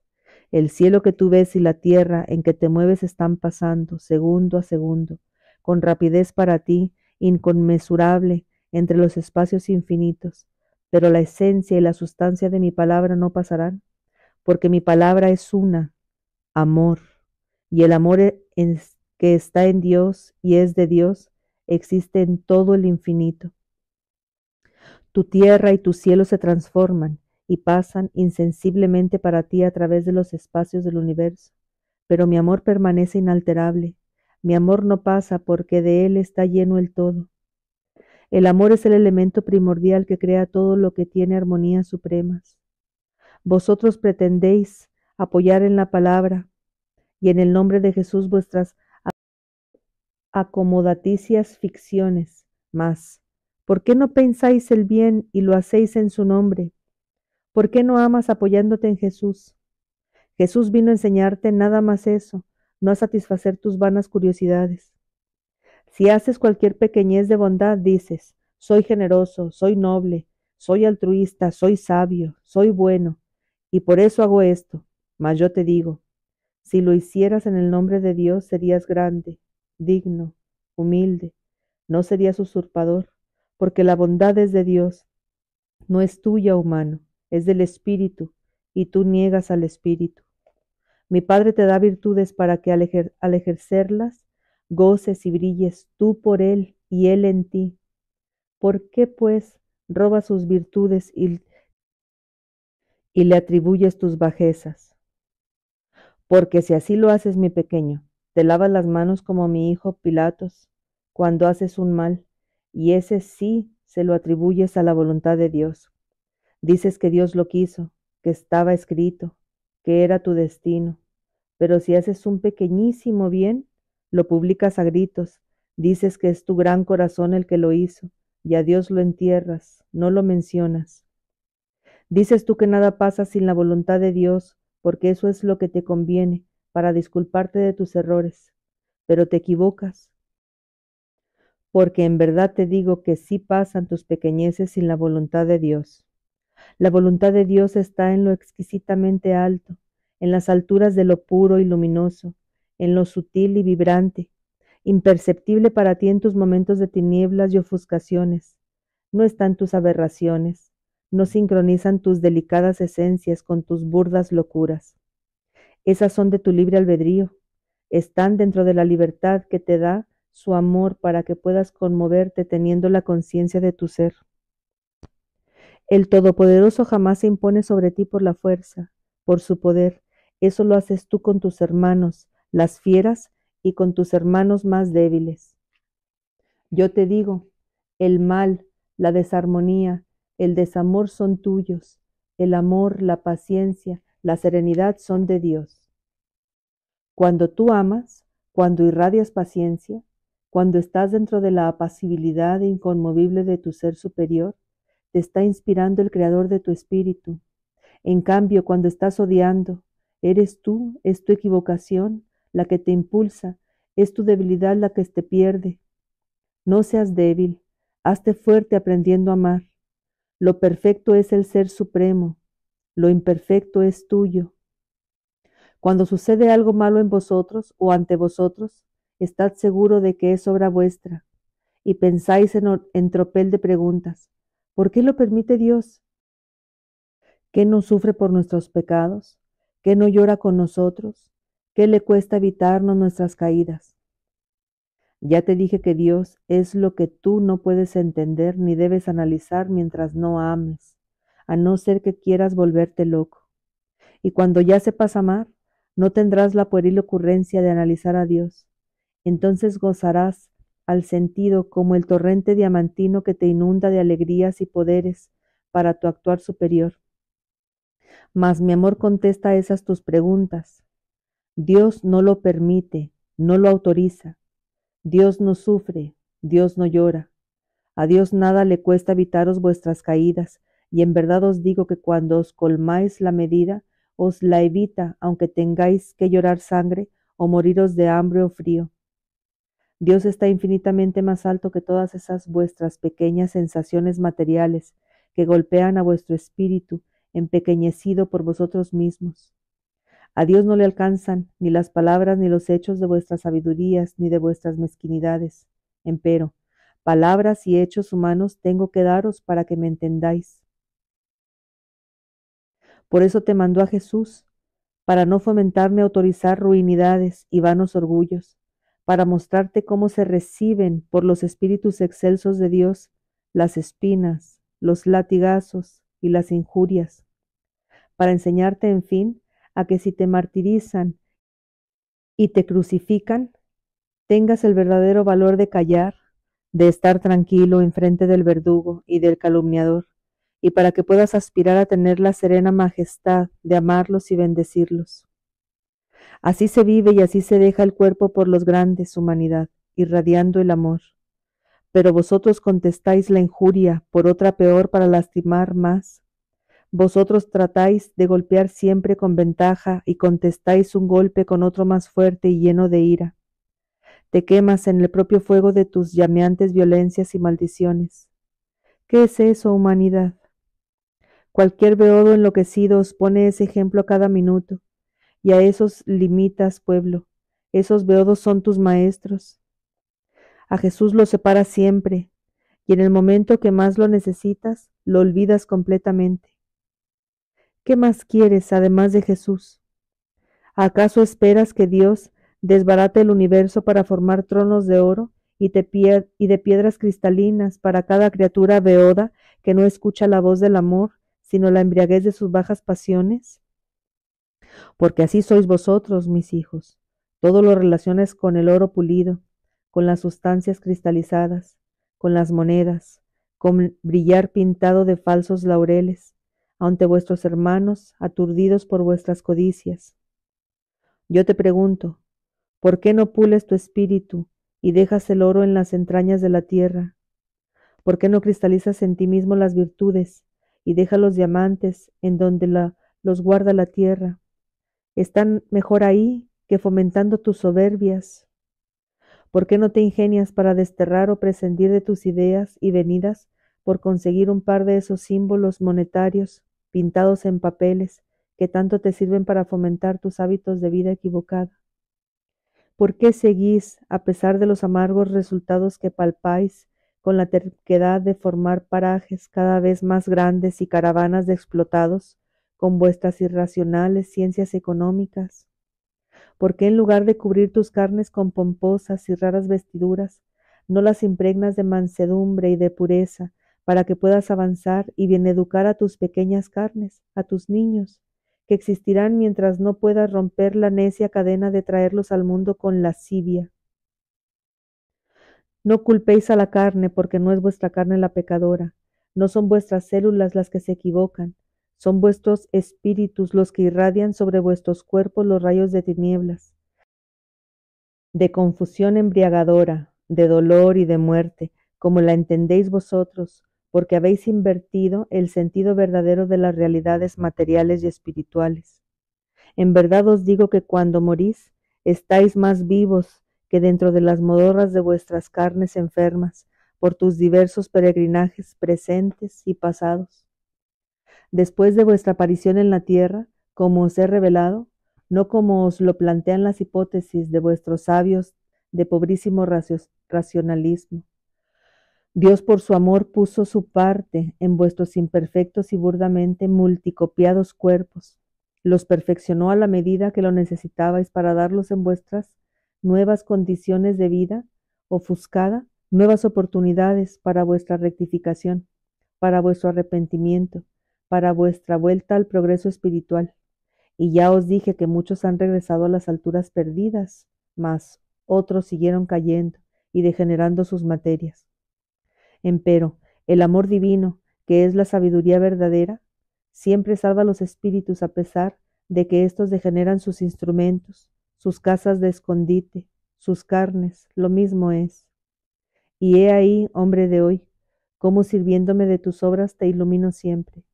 El cielo que tú ves y la tierra en que te mueves están pasando, segundo a segundo, con rapidez para ti, inconmensurable, entre los espacios infinitos. Pero la esencia y la sustancia de mi palabra no pasarán, porque mi palabra es una, amor, y el amor que está en Dios y es de Dios, existe en todo el infinito. Tu tierra y tu cielo se transforman y pasan insensiblemente para ti a través de los espacios del universo, pero mi amor permanece inalterable. Mi amor no pasa porque de él está lleno el todo. El amor es el elemento primordial que crea todo lo que tiene armonías supremas. Vosotros pretendéis apoyar en la palabra y en el nombre de Jesús vuestras acomodaticias ficciones, mas ¿por qué no pensáis el bien y lo hacéis en su nombre? ¿Por qué no amas apoyándote en Jesús? Jesús vino a enseñarte nada más eso, no a satisfacer tus vanas curiosidades. Si haces cualquier pequeñez de bondad, dices, soy generoso, soy noble, soy altruista, soy sabio, soy bueno, y por eso hago esto. Mas yo te digo, si lo hicieras en el nombre de Dios, serías grande, digno, humilde, no serías usurpador, porque la bondad es de Dios, no es tuya, humano, es del Espíritu, y tú niegas al Espíritu. Mi Padre te da virtudes para que al ejercerlas goces y brilles tú por Él y Él en ti. ¿Por qué, pues, robas sus virtudes y le atribuyes tus bajezas? Porque si así lo haces, mi pequeño, te lavas las manos como mi hijo Pilatos, cuando haces un mal, y ese sí se lo atribuyes a la voluntad de Dios. Dices que Dios lo quiso, que estaba escrito, que era tu destino. Pero si haces un pequeñísimo bien, lo publicas a gritos, dices que es tu gran corazón el que lo hizo, y a Dios lo entierras, no lo mencionas. Dices tú que nada pasa sin la voluntad de Dios, porque eso es lo que te conviene, para disculparte de tus errores. Pero te equivocas, porque en verdad te digo que sí pasan tus pequeñeces sin la voluntad de Dios. La voluntad de Dios está en lo exquisitamente alto, en las alturas de lo puro y luminoso, en lo sutil y vibrante, imperceptible para ti en tus momentos de tinieblas y ofuscaciones. No están tus aberraciones, no sincronizan tus delicadas esencias con tus burdas locuras. Esas son de tu libre albedrío, están dentro de la libertad que te da su amor para que puedas conmoverte teniendo la conciencia de tu ser. El Todopoderoso jamás se impone sobre ti por la fuerza, por su poder. Eso lo haces tú con tus hermanos, las fieras, y con tus hermanos más débiles. Yo te digo, el mal, la desarmonía, el desamor son tuyos, el amor, la paciencia, la serenidad son de Dios. Cuando tú amas, cuando irradias paciencia, cuando estás dentro de la apacibilidad inconmovible de tu ser superior, te está inspirando el creador de tu espíritu. En cambio, cuando estás odiando, eres tú, es tu equivocación la que te impulsa, es tu debilidad la que te pierde. No seas débil, hazte fuerte aprendiendo a amar. Lo perfecto es el ser supremo, lo imperfecto es tuyo. Cuando sucede algo malo en vosotros o ante vosotros, estad seguro de que es obra vuestra, y pensáis en tropel de preguntas. ¿Por qué lo permite Dios? ¿Qué no sufre por nuestros pecados? ¿Qué no llora con nosotros? ¿Qué le cuesta evitarnos nuestras caídas? Ya te dije que Dios es lo que tú no puedes entender ni debes analizar mientras no ames, a no ser que quieras volverte loco. Y cuando ya sepas amar, no tendrás la pueril ocurrencia de analizar a Dios. Entonces gozarás al sentido como el torrente diamantino que te inunda de alegrías y poderes para tu actuar superior. Mas mi amor contesta a esas tus preguntas. Dios no lo permite, no lo autoriza. Dios no sufre, Dios no llora. A Dios nada le cuesta evitaros vuestras caídas, y en verdad os digo que cuando os colmáis la medida, os la evita, aunque tengáis que llorar sangre o moriros de hambre o frío. Dios está infinitamente más alto que todas esas vuestras pequeñas sensaciones materiales que golpean a vuestro espíritu, empequeñecido por vosotros mismos. A Dios no le alcanzan ni las palabras ni los hechos de vuestras sabidurías ni de vuestras mezquinidades. Empero, palabras y hechos humanos tengo que daros para que me entendáis. Por eso te mandó a Jesús, para no fomentar ni autorizar ruinidades y vanos orgullos, para mostrarte cómo se reciben por los espíritus excelsos de Dios las espinas, los latigazos y las injurias, para enseñarte, en fin, a que si te martirizan y te crucifican, tengas el verdadero valor de callar, de estar tranquilo enfrente del verdugo y del calumniador, y para que puedas aspirar a tener la serena majestad de amarlos y bendecirlos. Así se vive y así se deja el cuerpo por los grandes, humanidad, irradiando el amor. Pero vosotros contestáis la injuria por otra peor para lastimar más. Vosotros tratáis de golpear siempre con ventaja y contestáis un golpe con otro más fuerte y lleno de ira. Te quemas en el propio fuego de tus llameantes violencias y maldiciones. ¿Qué es eso, humanidad? Cualquier beodo enloquecido os pone ese ejemplo a cada minuto, y a esos limitas, pueblo. Esos beodos son tus maestros. A Jesús lo separas siempre, y en el momento que más lo necesitas, lo olvidas completamente. ¿Qué más quieres además de Jesús? ¿Acaso esperas que Dios desbarate el universo para formar tronos de oro y de piedras cristalinas para cada criatura beoda que no escucha la voz del amor, sino la embriaguez de sus bajas pasiones? Porque así sois vosotros, mis hijos. Todo lo relacionas con el oro pulido, con las sustancias cristalizadas, con las monedas, con brillar pintado de falsos laureles, ante vuestros hermanos aturdidos por vuestras codicias. Yo te pregunto, ¿por qué no pules tu espíritu y dejas el oro en las entrañas de la tierra? ¿Por qué no cristalizas en ti mismo las virtudes y dejas los diamantes en donde los guarda la tierra? Están mejor ahí que fomentando tus soberbias. ¿Por qué no te ingenias para desterrar o prescindir de tus ideas y venidas por conseguir un par de esos símbolos monetarios pintados en papeles que tanto te sirven para fomentar tus hábitos de vida equivocada? ¿Por qué seguís, a pesar de los amargos resultados que palpáis, con la terquedad de formar parajes cada vez más grandes y caravanas de explotados, con vuestras irracionales ciencias económicas? ¿Por qué en lugar de cubrir tus carnes con pomposas y raras vestiduras, no las impregnas de mansedumbre y de pureza, para que puedas avanzar y bien educar a tus pequeñas carnes, a tus niños, que existirán mientras no puedas romper la necia cadena de traerlos al mundo con lascivia? No culpéis a la carne, porque no es vuestra carne la pecadora, no son vuestras células las que se equivocan, son vuestros espíritus los que irradian sobre vuestros cuerpos los rayos de tinieblas, de confusión embriagadora, de dolor y de muerte, como la entendéis vosotros, porque habéis invertido el sentido verdadero de las realidades materiales y espirituales. En verdad os digo que cuando morís, estáis más vivos que dentro de las modorras de vuestras carnes enfermas, por tus diversos peregrinajes presentes y pasados. Después de vuestra aparición en la tierra, como os he revelado, no como os lo plantean las hipótesis de vuestros sabios de pobrísimo racionalismo. Dios por su amor puso su parte en vuestros imperfectos y burdamente multicopiados cuerpos. Los perfeccionó a la medida que lo necesitabais para darlos en vuestras nuevas condiciones de vida ofuscada, nuevas oportunidades para vuestra rectificación, para vuestro arrepentimiento, para vuestra vuelta al progreso espiritual. Y ya os dije que muchos han regresado a las alturas perdidas, mas otros siguieron cayendo y degenerando sus materias. Empero, el amor divino, que es la sabiduría verdadera, siempre salva a los espíritus a pesar de que éstos degeneran sus instrumentos, sus casas de escondite, sus carnes, lo mismo es. Y he ahí, hombre de hoy, cómo sirviéndome de tus obras te ilumino siempre.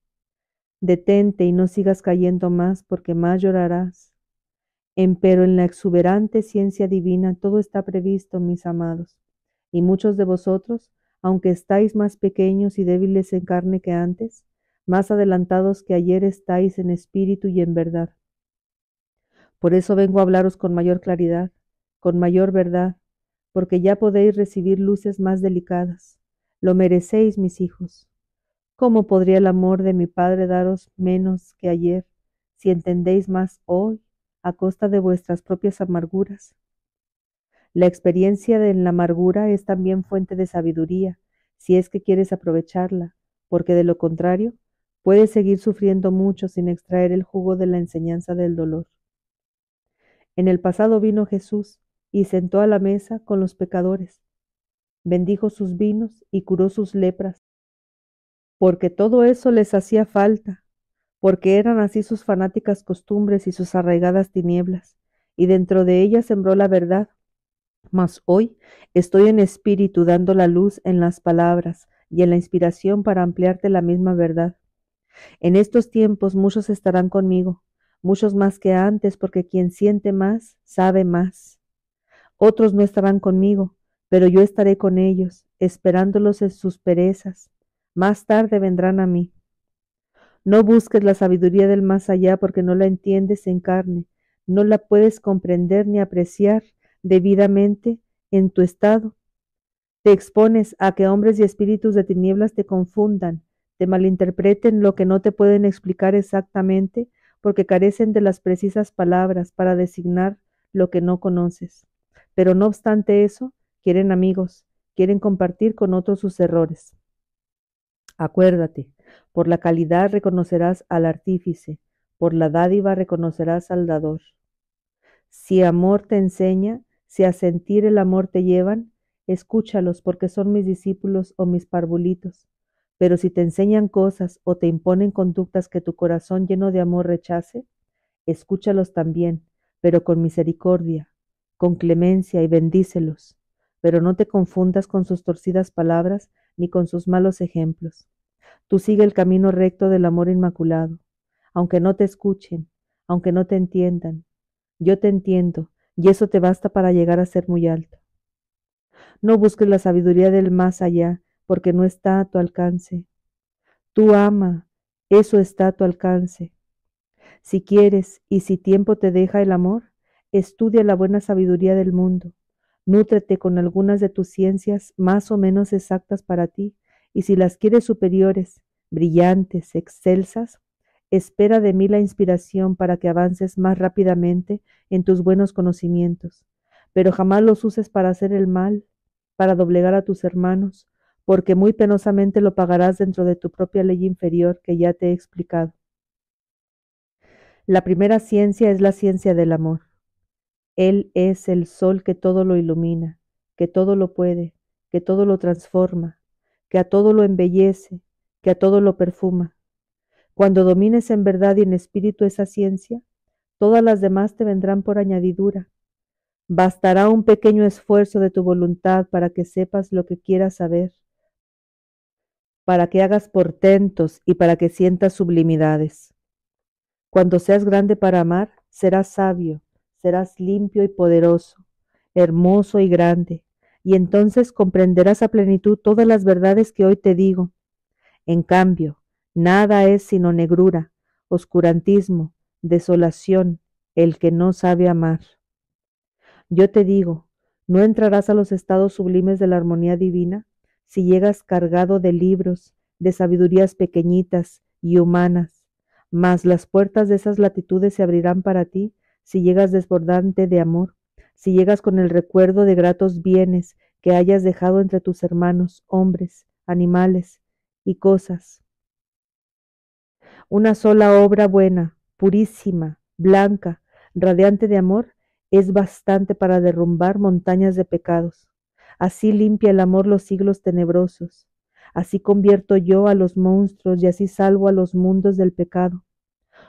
Detente y no sigas cayendo más, porque más llorarás. Empero en la exuberante ciencia divina todo está previsto, mis amados, y muchos de vosotros, aunque estáis más pequeños y débiles en carne que antes, más adelantados que ayer estáis en espíritu y en verdad. Por eso vengo a hablaros con mayor claridad, con mayor verdad, porque ya podéis recibir luces más delicadas. Lo merecéis, mis hijos. ¿Cómo podría el amor de mi Padre daros menos que ayer, si entendéis más hoy, a costa de vuestras propias amarguras? La experiencia de la amargura es también fuente de sabiduría, si es que quieres aprovecharla, porque de lo contrario, puedes seguir sufriendo mucho sin extraer el jugo de la enseñanza del dolor. En el pasado vino Jesús y sentó a la mesa con los pecadores, bendijo sus vinos y curó sus lepras, porque todo eso les hacía falta, porque eran así sus fanáticas costumbres y sus arraigadas tinieblas, y dentro de ellas sembró la verdad. Mas hoy estoy en espíritu dando la luz en las palabras y en la inspiración para ampliarte la misma verdad. En estos tiempos muchos estarán conmigo, muchos más que antes, porque quien siente más, sabe más. Otros no estarán conmigo, pero yo estaré con ellos, esperándolos en sus perezas. Más tarde vendrán a mí. No busques la sabiduría del más allá, porque no la entiendes en carne, no la puedes comprender ni apreciar debidamente en tu estado. Te expones a que hombres y espíritus de tinieblas te confundan, te malinterpreten lo que no te pueden explicar exactamente porque carecen de las precisas palabras para designar lo que no conoces. Pero no obstante eso, quieren amigos, quieren compartir con otros sus errores. Acuérdate, por la calidad reconocerás al artífice, por la dádiva reconocerás al dador. Si amor te enseña, si a sentir el amor te llevan, escúchalos porque son mis discípulos o mis parvulitos. Pero si te enseñan cosas o te imponen conductas que tu corazón lleno de amor rechace, escúchalos también, pero con misericordia, con clemencia y bendícelos. Pero no te confundas con sus torcidas palabras ni con sus malos ejemplos. Tú sigue el camino recto del amor inmaculado, aunque no te escuchen, aunque no te entiendan. Yo te entiendo, y eso te basta para llegar a ser muy alto. No busques la sabiduría del más allá, porque no está a tu alcance. Tú ama, eso está a tu alcance. Si quieres y si tiempo te deja el amor, estudia la buena sabiduría del mundo. Nútrete con algunas de tus ciencias más o menos exactas para ti, y si las quieres superiores, brillantes, excelsas, espera de mí la inspiración para que avances más rápidamente en tus buenos conocimientos, pero jamás los uses para hacer el mal, para doblegar a tus hermanos, porque muy penosamente lo pagarás dentro de tu propia ley inferior que ya te he explicado. La primera ciencia es la ciencia del amor. Él es el sol que todo lo ilumina, que todo lo puede, que todo lo transforma, que a todo lo embellece, que a todo lo perfuma. Cuando domines en verdad y en espíritu esa ciencia, todas las demás te vendrán por añadidura. Bastará un pequeño esfuerzo de tu voluntad para que sepas lo que quieras saber, para que hagas portentos y para que sientas sublimidades. Cuando seas grande para amar, serás sabio, serás limpio y poderoso, hermoso y grande, y entonces comprenderás a plenitud todas las verdades que hoy te digo. En cambio, nada es sino negrura, oscurantismo, desolación, el que no sabe amar. Yo te digo, no entrarás a los estados sublimes de la armonía divina si llegas cargado de libros, de sabidurías pequeñitas y humanas, mas las puertas de esas latitudes se abrirán para ti si llegas desbordante de amor, si llegas con el recuerdo de gratos bienes que hayas dejado entre tus hermanos, hombres, animales y cosas. Una sola obra buena, purísima, blanca, radiante de amor, es bastante para derrumbar montañas de pecados. Así limpia el amor los siglos tenebrosos. Así convierto yo a los monstruos y así salvo a los mundos del pecado.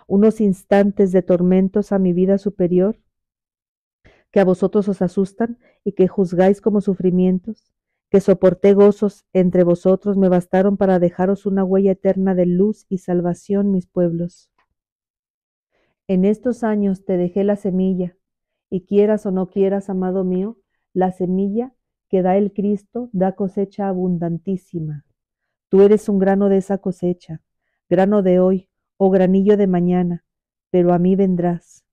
Unos instantes de tormentos a mi vida superior, que a vosotros os asustan y que juzgáis como sufrimientos, que soporté gozos entre vosotros, me bastaron para dejaros una huella eterna de luz y salvación, mis pueblos. En estos años te dejé la semilla, y quieras o no quieras, amado mío, la semilla que da el Cristo da cosecha abundantísima. Tú eres un grano de esa cosecha, grano de hoy o granillo de mañana, pero a mí vendrás.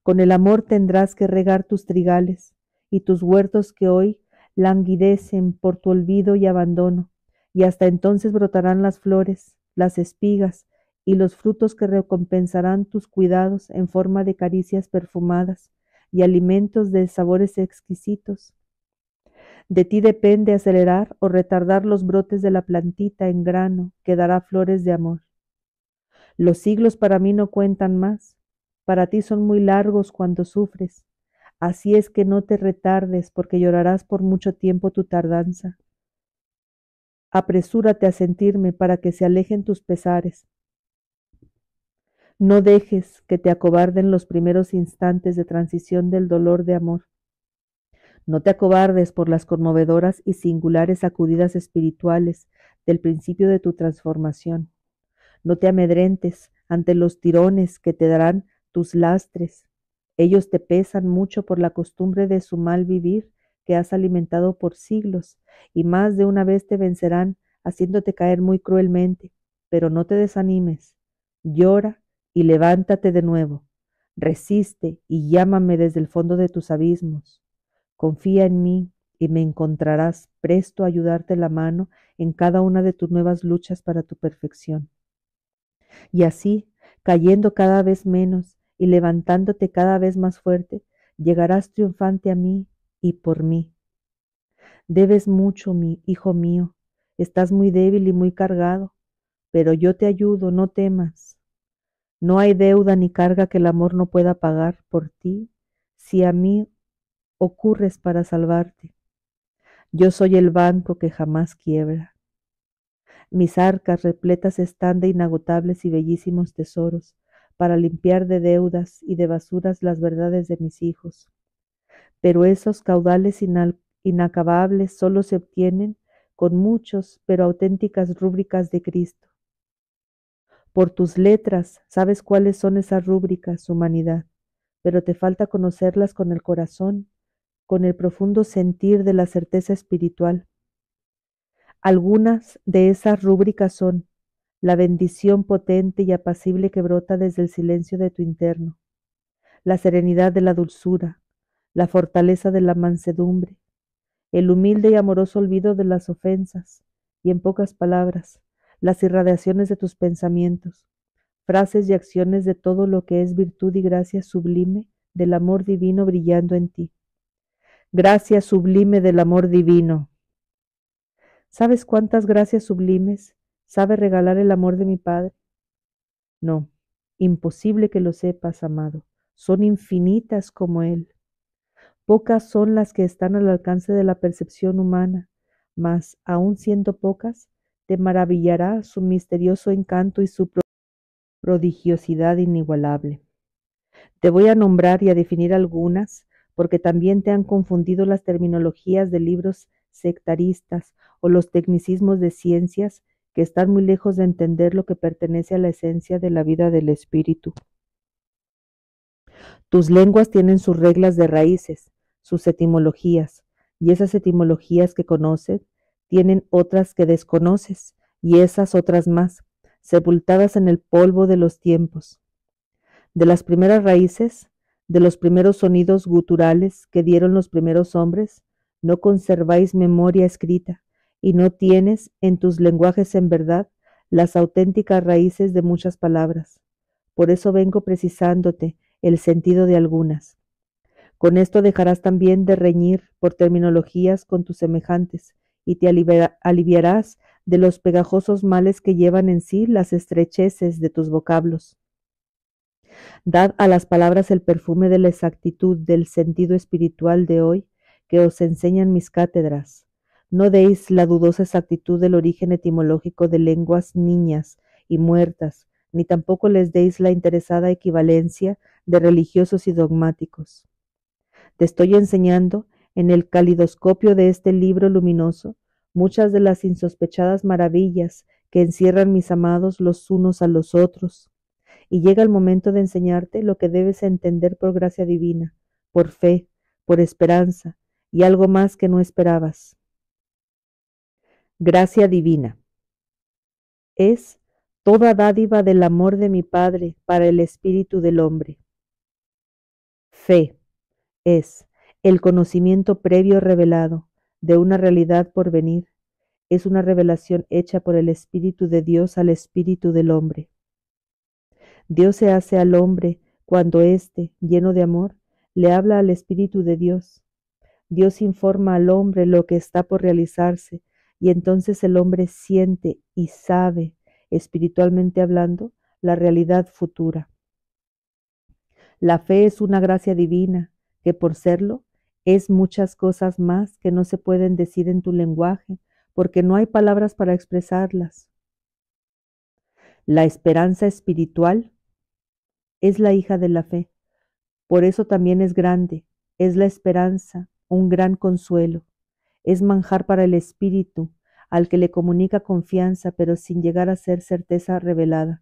Con el amor tendrás que regar tus trigales y tus huertos que hoy languidecen por tu olvido y abandono, y hasta entonces brotarán las flores, las espigas y los frutos que recompensarán tus cuidados en forma de caricias perfumadas y alimentos de sabores exquisitos. De ti depende acelerar o retardar los brotes de la plantita en grano que dará flores de amor. Los siglos para mí no cuentan más, para ti son muy largos cuando sufres. Así es que no te retardes, porque llorarás por mucho tiempo tu tardanza. Apresúrate a sentirme para que se alejen tus pesares. No dejes que te acobarden los primeros instantes de transición del dolor de amor. No te acobardes por las conmovedoras y singulares sacudidas espirituales del principio de tu transformación. No te amedrentes ante los tirones que te darán tus lastres. Ellos te pesan mucho por la costumbre de su mal vivir que has alimentado por siglos, y más de una vez te vencerán, haciéndote caer muy cruelmente. Pero no te desanimes, llora y levántate de nuevo. Resiste y llámame desde el fondo de tus abismos. Confía en mí y me encontrarás presto a ayudarte la mano en cada una de tus nuevas luchas para tu perfección. Y así, cayendo cada vez menos y levantándote cada vez más fuerte, llegarás triunfante a mí y por mí. Debes mucho, mi hijo mío, estás muy débil y muy cargado, pero yo te ayudo, no temas. No hay deuda ni carga que el amor no pueda pagar por ti, si a mí ocurres para salvarte. Yo soy el banco que jamás quiebra. Mis arcas repletas están de inagotables y bellísimos tesoros, para limpiar de deudas y de basuras las verdades de mis hijos. Pero esos caudales inacabables solo se obtienen con muchos pero auténticas rúbricas de Cristo. Por tus letras sabes cuáles son esas rúbricas, humanidad, pero te falta conocerlas con el corazón, con el profundo sentir de la certeza espiritual. Algunas de esas rúbricas son la bendición potente y apacible que brota desde el silencio de tu interno, la serenidad de la dulzura, la fortaleza de la mansedumbre, el humilde y amoroso olvido de las ofensas, y en pocas palabras, las irradiaciones de tus pensamientos, frases y acciones de todo lo que es virtud y gracia sublime del amor divino brillando en ti. Gracia sublime del amor divino. ¿Sabes cuántas gracias sublimes sabe regalar el amor de mi Padre? No, imposible que lo sepas, amado. Son infinitas como Él. Pocas son las que están al alcance de la percepción humana, mas, aun siendo pocas, te maravillará su misterioso encanto y su prodigiosidad inigualable. Te voy a nombrar y a definir algunas, porque también te han confundido las terminologías de libros sectaristas o los tecnicismos de ciencias que están muy lejos de entender lo que pertenece a la esencia de la vida del espíritu. Tus lenguas tienen sus reglas de raíces, sus etimologías, y esas etimologías que conoces tienen otras que desconoces, y esas otras más, sepultadas en el polvo de los tiempos. De las primeras raíces, de los primeros sonidos guturales que dieron los primeros hombres, no conserváis memoria escrita, y no tienes en tus lenguajes en verdad las auténticas raíces de muchas palabras. Por eso vengo precisándote el sentido de algunas. Con esto dejarás también de reñir por terminologías con tus semejantes, y te aliviarás de los pegajosos males que llevan en sí las estrecheces de tus vocablos. Dad a las palabras el perfume de la exactitud del sentido espiritual de hoy que os enseñan mis cátedras. No deis la dudosa exactitud del origen etimológico de lenguas niñas y muertas, ni tampoco les deis la interesada equivalencia de religiosos y dogmáticos. Te estoy enseñando, en el calidoscopio de este libro luminoso, muchas de las insospechadas maravillas que encierran mis amados los unos a los otros, y llega el momento de enseñarte lo que debes entender por gracia divina, por fe, por esperanza, y algo más que no esperabas. Gracia divina es toda dádiva del amor de mi Padre para el espíritu del hombre. Fe es el conocimiento previo revelado de una realidad por venir. Es una revelación hecha por el Espíritu de Dios al espíritu del hombre. Dios se hace al hombre cuando éste, lleno de amor, le habla al Espíritu de Dios. Dios informa al hombre lo que está por realizarse, y entonces el hombre siente y sabe, espiritualmente hablando, la realidad futura. La fe es una gracia divina, que por serlo, es muchas cosas más que no se pueden decir en tu lenguaje, porque no hay palabras para expresarlas. La esperanza espiritual es la hija de la fe, por eso también es grande, es la esperanza, un gran consuelo, es manjar para el espíritu, al que le comunica confianza, pero sin llegar a ser certeza revelada.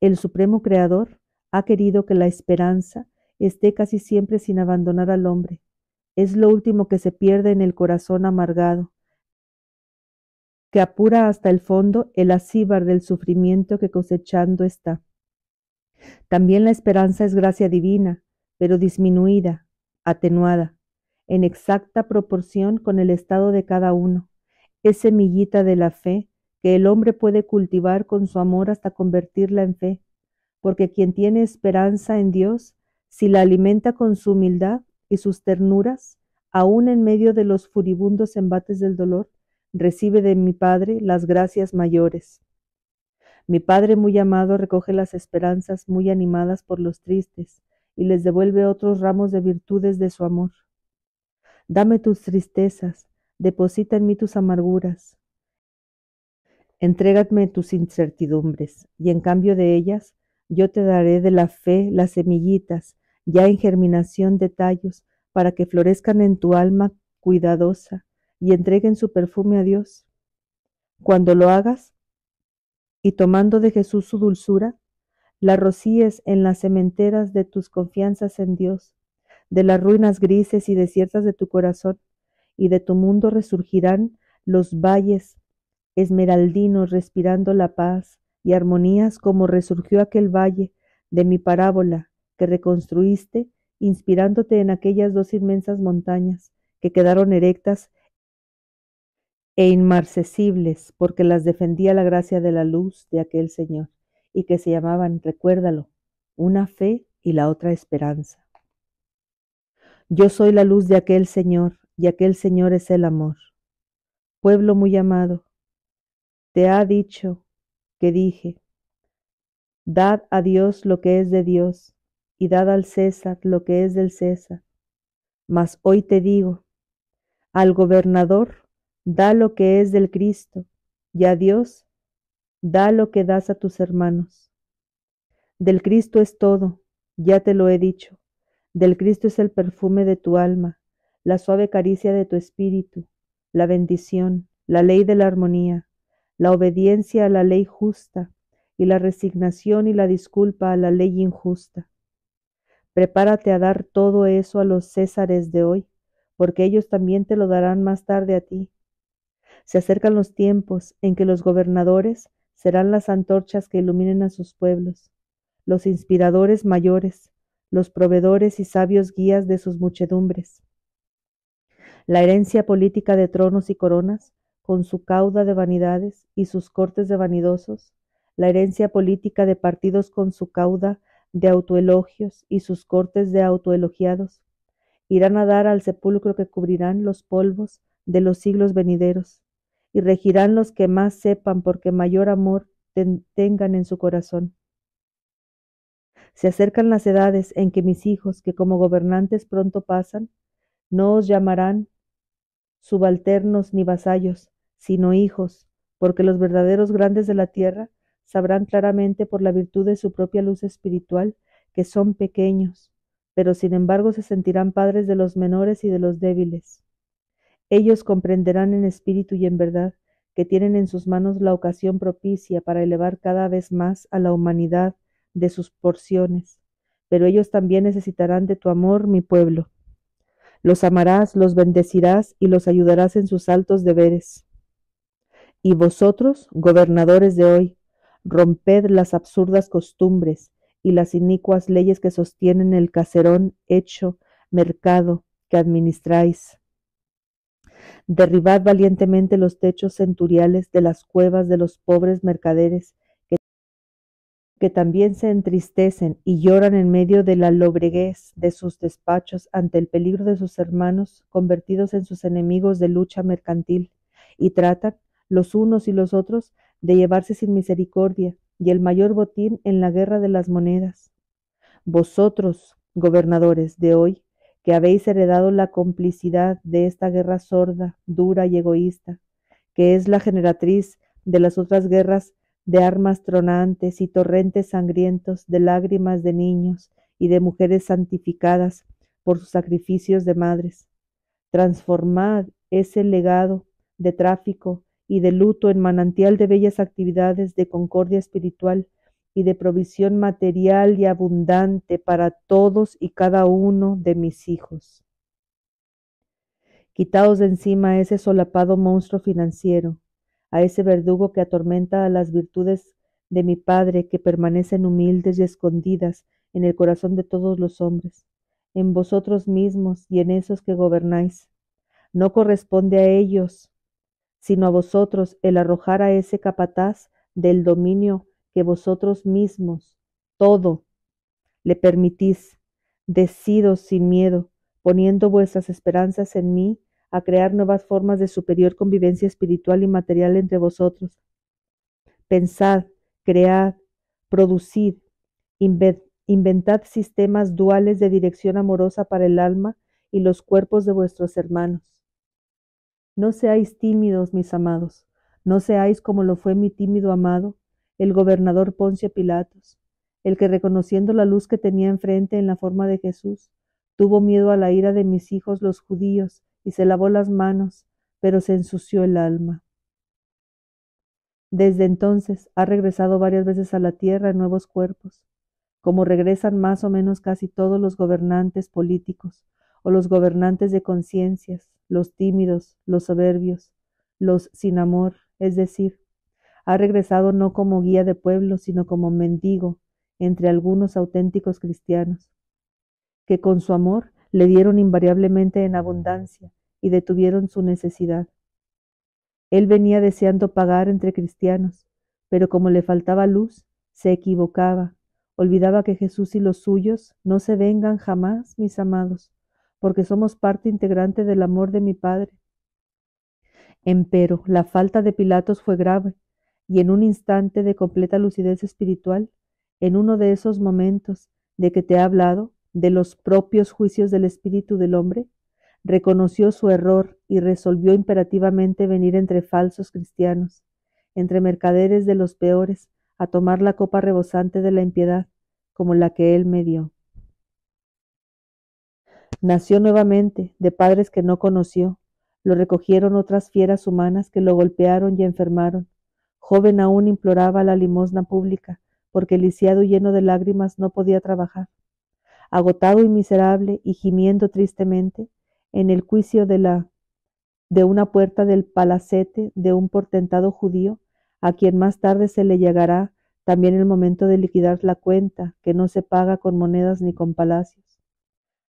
El Supremo Creador ha querido que la esperanza esté casi siempre sin abandonar al hombre. Es lo último que se pierde en el corazón amargado, que apura hasta el fondo el acíbar del sufrimiento que cosechando está. También la esperanza es gracia divina, pero disminuida, atenuada, en exacta proporción con el estado de cada uno. Es semillita de la fe que el hombre puede cultivar con su amor hasta convertirla en fe, porque quien tiene esperanza en Dios, si la alimenta con su humildad y sus ternuras, aun en medio de los furibundos embates del dolor, recibe de mi Padre las gracias mayores. Mi Padre muy amado recoge las esperanzas muy animadas por los tristes y les devuelve otros ramos de virtudes de su amor. Dame tus tristezas, deposita en mí tus amarguras, entrégame tus incertidumbres, y en cambio de ellas, yo te daré de la fe las semillitas, ya en germinación de tallos, para que florezcan en tu alma cuidadosa y entreguen su perfume a Dios. Cuando lo hagas, y tomando de Jesús su dulzura, la rocíes en las sementeras de tus confianzas en Dios, de las ruinas grises y desiertas de tu corazón, y de tu mundo resurgirán los valles esmeraldinos respirando la paz y armonías como resurgió aquel valle de mi parábola que reconstruiste, inspirándote en aquellas dos inmensas montañas que quedaron erectas e inmarcesibles porque las defendía la gracia de la luz de aquel Señor, y que se llamaban, recuérdalo, una fe y la otra esperanza. Yo soy la luz de aquel Señor, y aquel Señor es el amor. Pueblo muy amado, te ha dicho que dije, dad a Dios lo que es de Dios, y dad al César lo que es del César. Mas hoy te digo, al gobernador da lo que es del Cristo, y a Dios da lo que das a tus hermanos. Del Cristo es todo, ya te lo he dicho. Del Cristo es el perfume de tu alma, la suave caricia de tu espíritu, la bendición, la ley de la armonía, la obediencia a la ley justa, y la resignación y la disculpa a la ley injusta. Prepárate a dar todo eso a los césares de hoy, porque ellos también te lo darán más tarde a ti. Se acercan los tiempos en que los gobernadores serán las antorchas que iluminen a sus pueblos, los inspiradores mayores, los proveedores y sabios guías de sus muchedumbres. La herencia política de tronos y coronas, con su cauda de vanidades y sus cortes de vanidosos, la herencia política de partidos con su cauda de autoelogios y sus cortes de autoelogiados, irán a dar al sepulcro que cubrirán los polvos de los siglos venideros, y regirán los que más sepan porque mayor amor tengan en su corazón. Se acercan las edades en que mis hijos, que como gobernantes pronto pasan, no os llamarán subalternos ni vasallos, sino hijos, porque los verdaderos grandes de la tierra sabrán claramente por la virtud de su propia luz espiritual que son pequeños, pero sin embargo se sentirán padres de los menores y de los débiles. Ellos comprenderán en espíritu y en verdad que tienen en sus manos la ocasión propicia para elevar cada vez más a la humanidad de sus porciones, pero ellos también necesitarán de tu amor, mi pueblo. Los amarás, los bendecirás y los ayudarás en sus altos deberes. Y vosotros, gobernadores de hoy, romped las absurdas costumbres y las inicuas leyes que sostienen el caserón hecho mercado que administráis. Derribad valientemente los techos centuriales de las cuevas de los pobres mercaderes que también se entristecen y lloran en medio de la lobreguez de sus despachos ante el peligro de sus hermanos convertidos en sus enemigos de lucha mercantil, y tratan, los unos y los otros, de llevarse sin misericordia y el mayor botín en la guerra de las monedas. Vosotros, gobernadores de hoy, que habéis heredado la complicidad de esta guerra sorda, dura y egoísta, que es la generatriz de las otras guerras de armas tronantes y torrentes sangrientos de lágrimas de niños y de mujeres santificadas por sus sacrificios de madres. Transformad ese legado de tráfico y de luto en manantial de bellas actividades de concordia espiritual y de provisión material y abundante para todos y cada uno de mis hijos. Quitaos de encima a ese solapado monstruo financiero, a ese verdugo que atormenta a las virtudes de mi Padre que permanecen humildes y escondidas en el corazón de todos los hombres, en vosotros mismos y en esos que gobernáis. No corresponde a ellos, sino a vosotros el arrojar a ese capataz del dominio que vosotros mismos, todo, le permitís. Decidos sin miedo, poniendo vuestras esperanzas en mí, a crear nuevas formas de superior convivencia espiritual y material entre vosotros. Pensad, cread, producid, inventad sistemas duales de dirección amorosa para el alma y los cuerpos de vuestros hermanos. No seáis tímidos, mis amados, no seáis como lo fue mi tímido amado, el gobernador Poncio Pilatos, el que reconociendo la luz que tenía enfrente en la forma de Jesús, tuvo miedo a la ira de mis hijos los judíos y se lavó las manos, pero se ensució el alma. Desde entonces ha regresado varias veces a la tierra en nuevos cuerpos, como regresan más o menos casi todos los gobernantes políticos o los gobernantes de conciencias, los tímidos, los soberbios, los sin amor, es decir, ha regresado no como guía de pueblo, sino como mendigo entre algunos auténticos cristianos, que con su amor le dieron invariablemente en abundancia y detuvieron su necesidad. Él venía deseando pagar entre cristianos, pero como le faltaba luz, se equivocaba, olvidaba que Jesús y los suyos no se vengan jamás, mis amados, porque somos parte integrante del amor de mi Padre. Empero, la falta de Pilatos fue grave, y en un instante de completa lucidez espiritual, en uno de esos momentos de que te he hablado, de los propios juicios del espíritu del hombre, reconoció su error y resolvió imperativamente venir entre falsos cristianos, entre mercaderes de los peores, a tomar la copa rebosante de la impiedad, como la que él me dio. Nació nuevamente de padres que no conoció, lo recogieron otras fieras humanas que lo golpearon y enfermaron. Joven aún imploraba la limosna pública, porque lisiado y lleno de lágrimas no podía trabajar. Agotado y miserable y gimiendo tristemente, en el juicio de una puerta del palacete de un portentado judío, a quien más tarde se le llegará también el momento de liquidar la cuenta, que no se paga con monedas ni con palacios.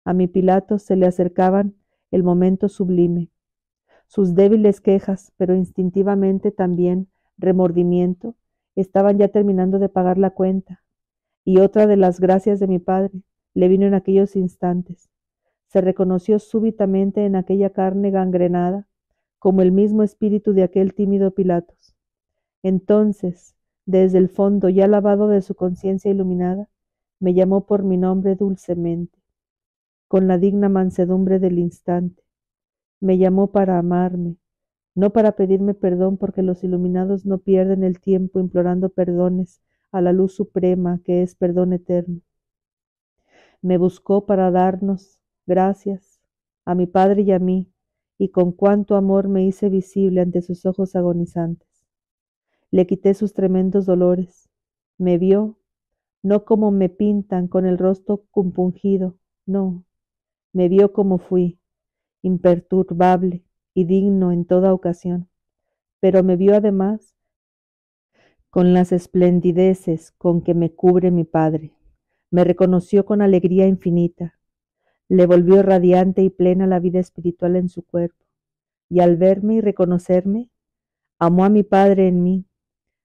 A mi Pilatos se le acercaban el momento sublime. Sus débiles quejas, pero instintivamente también remordimiento, estaban ya terminando de pagar la cuenta, y otra de las gracias de mi Padre le vino en aquellos instantes. Se reconoció súbitamente en aquella carne gangrenada como el mismo espíritu de aquel tímido Pilatos. Entonces, desde el fondo ya lavado de su conciencia iluminada, me llamó por mi nombre dulcemente, con la digna mansedumbre del instante. Me llamó para amarme, no para pedirme perdón, porque los iluminados no pierden el tiempo implorando perdones a la luz suprema que es perdón eterno. Me buscó para darnos gracias a mi Padre y a mí, y con cuánto amor me hice visible ante sus ojos agonizantes. Le quité sus tremendos dolores. Me vio, no como me pintan con el rostro compungido, no, me vio como fui, imperturbable y digno en toda ocasión, pero me vio además con las esplendideces con que me cubre mi Padre. Me reconoció con alegría infinita, le volvió radiante y plena la vida espiritual en su cuerpo, y al verme y reconocerme, amó a mi Padre en mí,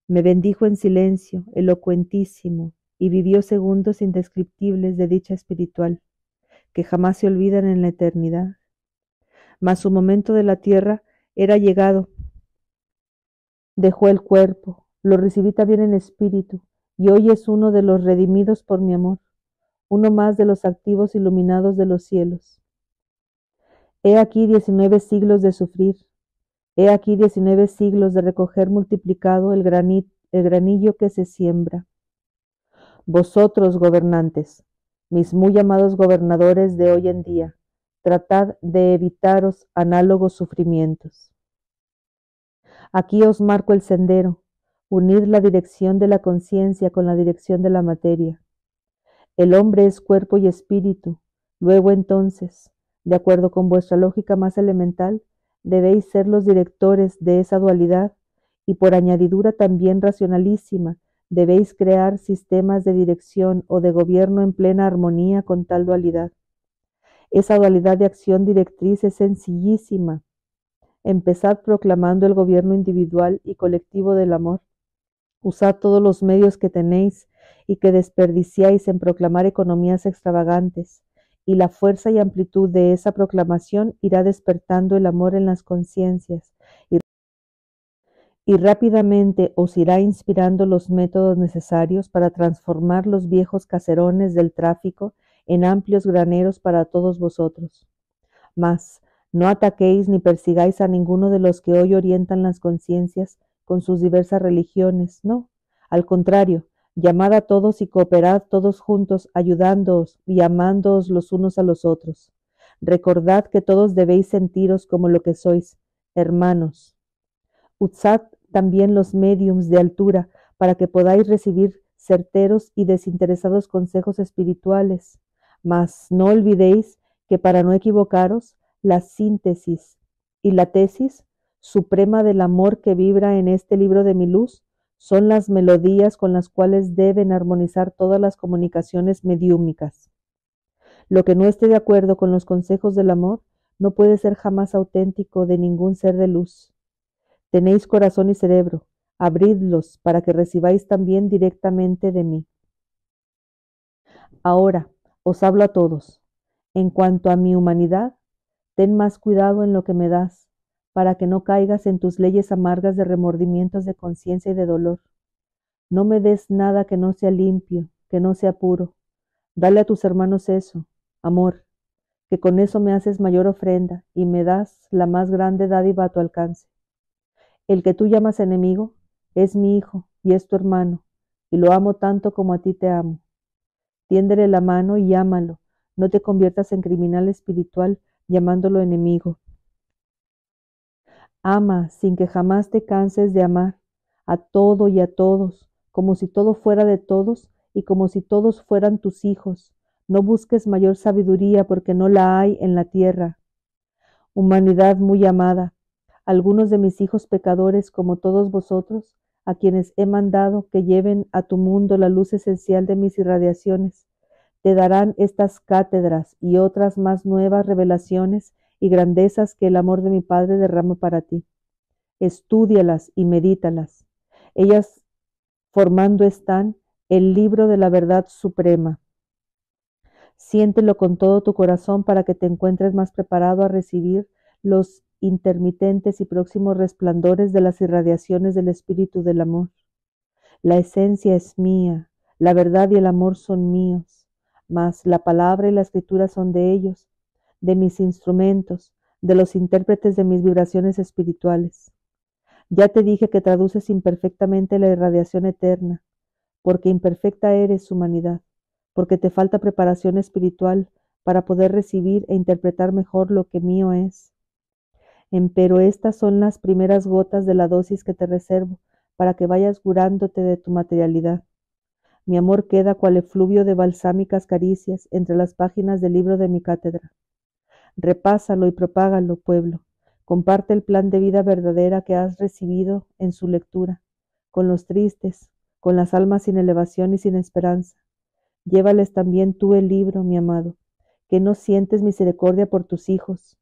me bendijo en silencio, elocuentísimo, y vivió segundos indescriptibles de dicha espiritual, que jamás se olvidan en la eternidad. Mas su momento de la tierra era llegado. Dejó el cuerpo, lo recibí también en espíritu, y hoy es uno de los redimidos por mi amor, uno más de los activos iluminados de los cielos. He aquí 19 siglos de sufrir, he aquí 19 siglos de recoger multiplicado el granillo que se siembra. Vosotros, gobernantes, mis muy amados gobernadores de hoy en día, tratad de evitaros análogos sufrimientos. Aquí os marco el sendero, unid la dirección de la conciencia con la dirección de la materia. El hombre es cuerpo y espíritu, luego entonces, de acuerdo con vuestra lógica más elemental, debéis ser los directores de esa dualidad y por añadidura también racionalísima Debéis crear sistemas de dirección o de gobierno en plena armonía con tal dualidad. Esa dualidad de acción directriz es sencillísima. Empezad proclamando el gobierno individual y colectivo del amor. Usad todos los medios que tenéis y que desperdiciáis en proclamar economías extravagantes, y la fuerza y amplitud de esa proclamación irá despertando el amor en las conciencias, y rápidamente os irá inspirando los métodos necesarios para transformar los viejos caserones del tráfico en amplios graneros para todos vosotros. Mas no ataquéis ni persigáis a ninguno de los que hoy orientan las conciencias con sus diversas religiones, no. Al contrario, llamad a todos y cooperad todos juntos, ayudándoos y amándoos los unos a los otros. Recordad que todos debéis sentiros como lo que sois, hermanos. Usad también los médiums de altura para que podáis recibir certeros y desinteresados consejos espirituales. Mas no olvidéis que para no equivocaros, la síntesis y la tesis suprema del amor que vibra en este libro de mi luz son las melodías con las cuales deben armonizar todas las comunicaciones mediúmicas. Lo que no esté de acuerdo con los consejos del amor no puede ser jamás auténtico de ningún ser de luz. Tenéis corazón y cerebro, abridlos para que recibáis también directamente de mí. Ahora os hablo a todos. En cuanto a mi humanidad, ten más cuidado en lo que me das, para que no caigas en tus leyes amargas de remordimientos de conciencia y de dolor. No me des nada que no sea limpio, que no sea puro. Dale a tus hermanos eso, amor, que con eso me haces mayor ofrenda y me das la más grande dádiva a tu alcance. El que tú llamas enemigo es mi hijo y es tu hermano, y lo amo tanto como a ti te amo. Tiéndele la mano y ámalo, no te conviertas en criminal espiritual llamándolo enemigo. Ama sin que jamás te canses de amar a todo y a todos, como si todo fuera de todos y como si todos fueran tus hijos. No busques mayor sabiduría porque no la hay en la tierra. Humanidad muy amada, algunos de mis hijos pecadores, como todos vosotros, a quienes he mandado que lleven a tu mundo la luz esencial de mis irradiaciones, te darán estas cátedras y otras más nuevas revelaciones y grandezas que el amor de mi Padre derrama para ti. Estúdialas y medítalas. Ellas formando están el libro de la verdad suprema. Siéntelo con todo tu corazón para que te encuentres más preparado a recibir los intermitentes y próximos resplandores de las irradiaciones del Espíritu del Amor. La esencia es mía, la verdad y el amor son míos, mas la palabra y la escritura son de ellos, de mis instrumentos, de los intérpretes de mis vibraciones espirituales. Ya te dije que traduces imperfectamente la irradiación eterna, porque imperfecta eres, humanidad, porque te falta preparación espiritual para poder recibir e interpretar mejor lo que mío es. Empero estas son las primeras gotas de la dosis que te reservo para que vayas curándote de tu materialidad. Mi amor queda cual efluvio de balsámicas caricias entre las páginas del libro de mi cátedra. Repásalo y propágalo, pueblo. Comparte el plan de vida verdadera que has recibido en su lectura, con los tristes, con las almas sin elevación y sin esperanza. Llévales también tú el libro, mi amado, que no sientes misericordia por tus hijos.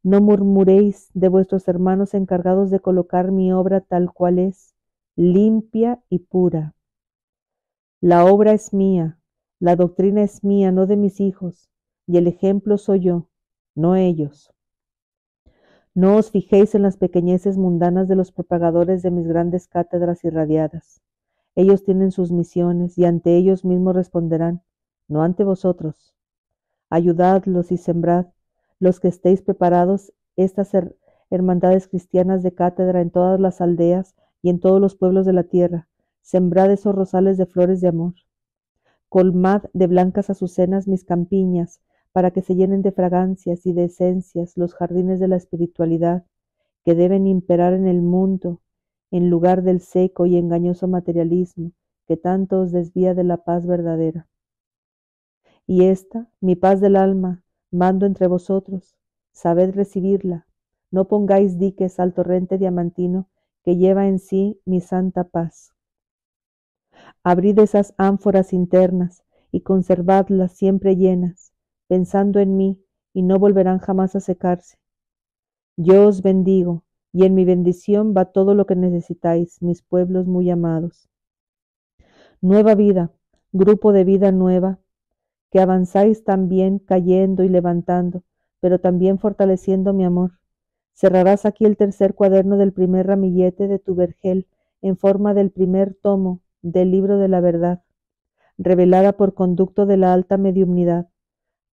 No murmuréis de vuestros hermanos encargados de colocar mi obra tal cual es, limpia y pura. La obra es mía, la doctrina es mía, no de mis hijos, y el ejemplo soy yo, no ellos. No os fijéis en las pequeñeces mundanas de los propagadores de mis grandes cátedras irradiadas. Ellos tienen sus misiones y ante ellos mismos responderán, no ante vosotros. Ayudadlos y sembrad, los que estéis preparados, estas hermandades cristianas de cátedra en todas las aldeas y en todos los pueblos de la tierra. Sembrad esos rosales de flores de amor. Colmad de blancas azucenas mis campiñas, para que se llenen de fragancias y de esencias los jardines de la espiritualidad, que deben imperar en el mundo, en lugar del seco y engañoso materialismo que tanto os desvía de la paz verdadera. Y esta, mi paz del alma, mando entre vosotros, sabed recibirla, no pongáis diques al torrente diamantino que lleva en sí mi santa paz. Abrid esas ánforas internas y conservadlas siempre llenas, pensando en mí, y no volverán jamás a secarse. Yo os bendigo, y en mi bendición va todo lo que necesitáis, mis pueblos muy amados. Nueva vida, grupo de vida nueva, que avanzáis también cayendo y levantando, pero también fortaleciendo mi amor. Cerrarás aquí el tercer cuaderno del primer ramillete de tu vergel en forma del primer tomo del libro de la verdad, revelada por conducto de la alta mediumnidad.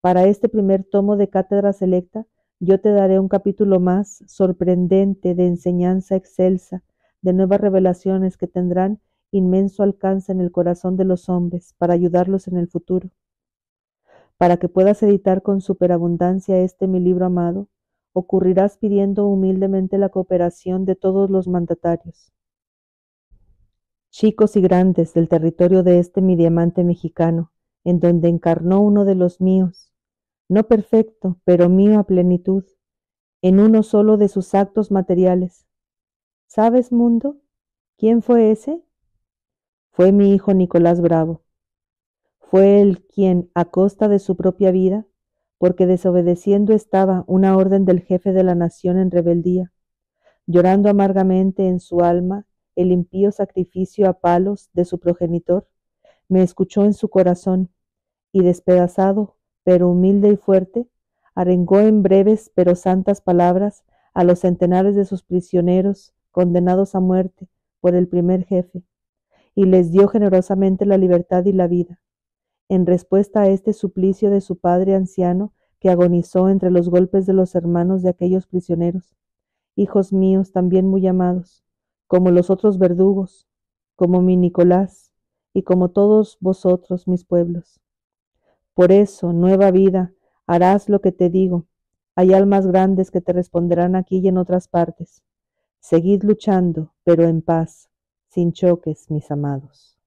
Para este primer tomo de Cátedra Selecta, yo te daré un capítulo más sorprendente de enseñanza excelsa, de nuevas revelaciones que tendrán inmenso alcance en el corazón de los hombres para ayudarlos en el futuro. Para que puedas editar con superabundancia este mi libro amado, ocurrirás pidiendo humildemente la cooperación de todos los mandatarios, chicos y grandes del territorio de este mi diamante mexicano, en donde encarnó uno de los míos, no perfecto, pero mío a plenitud, en uno solo de sus actos materiales. ¿Sabes, mundo? ¿Quién fue ese? Fue mi hijo Nicolás Bravo. Fue él quien, a costa de su propia vida, porque desobedeciendo estaba una orden del jefe de la nación en rebeldía, llorando amargamente en su alma el impío sacrificio a palos de su progenitor, me escuchó en su corazón, y despedazado, pero humilde y fuerte, arengó en breves pero santas palabras a los centenares de sus prisioneros condenados a muerte por el primer jefe, y les dio generosamente la libertad y la vida, en respuesta a este suplicio de su padre anciano que agonizó entre los golpes de los hermanos de aquellos prisioneros, hijos míos también muy amados, como los otros verdugos, como mi Nicolás, y como todos vosotros mis pueblos. Por eso, nueva vida, harás lo que te digo. Hay almas grandes que te responderán aquí y en otras partes. Seguid luchando, pero en paz, sin choques, mis amados.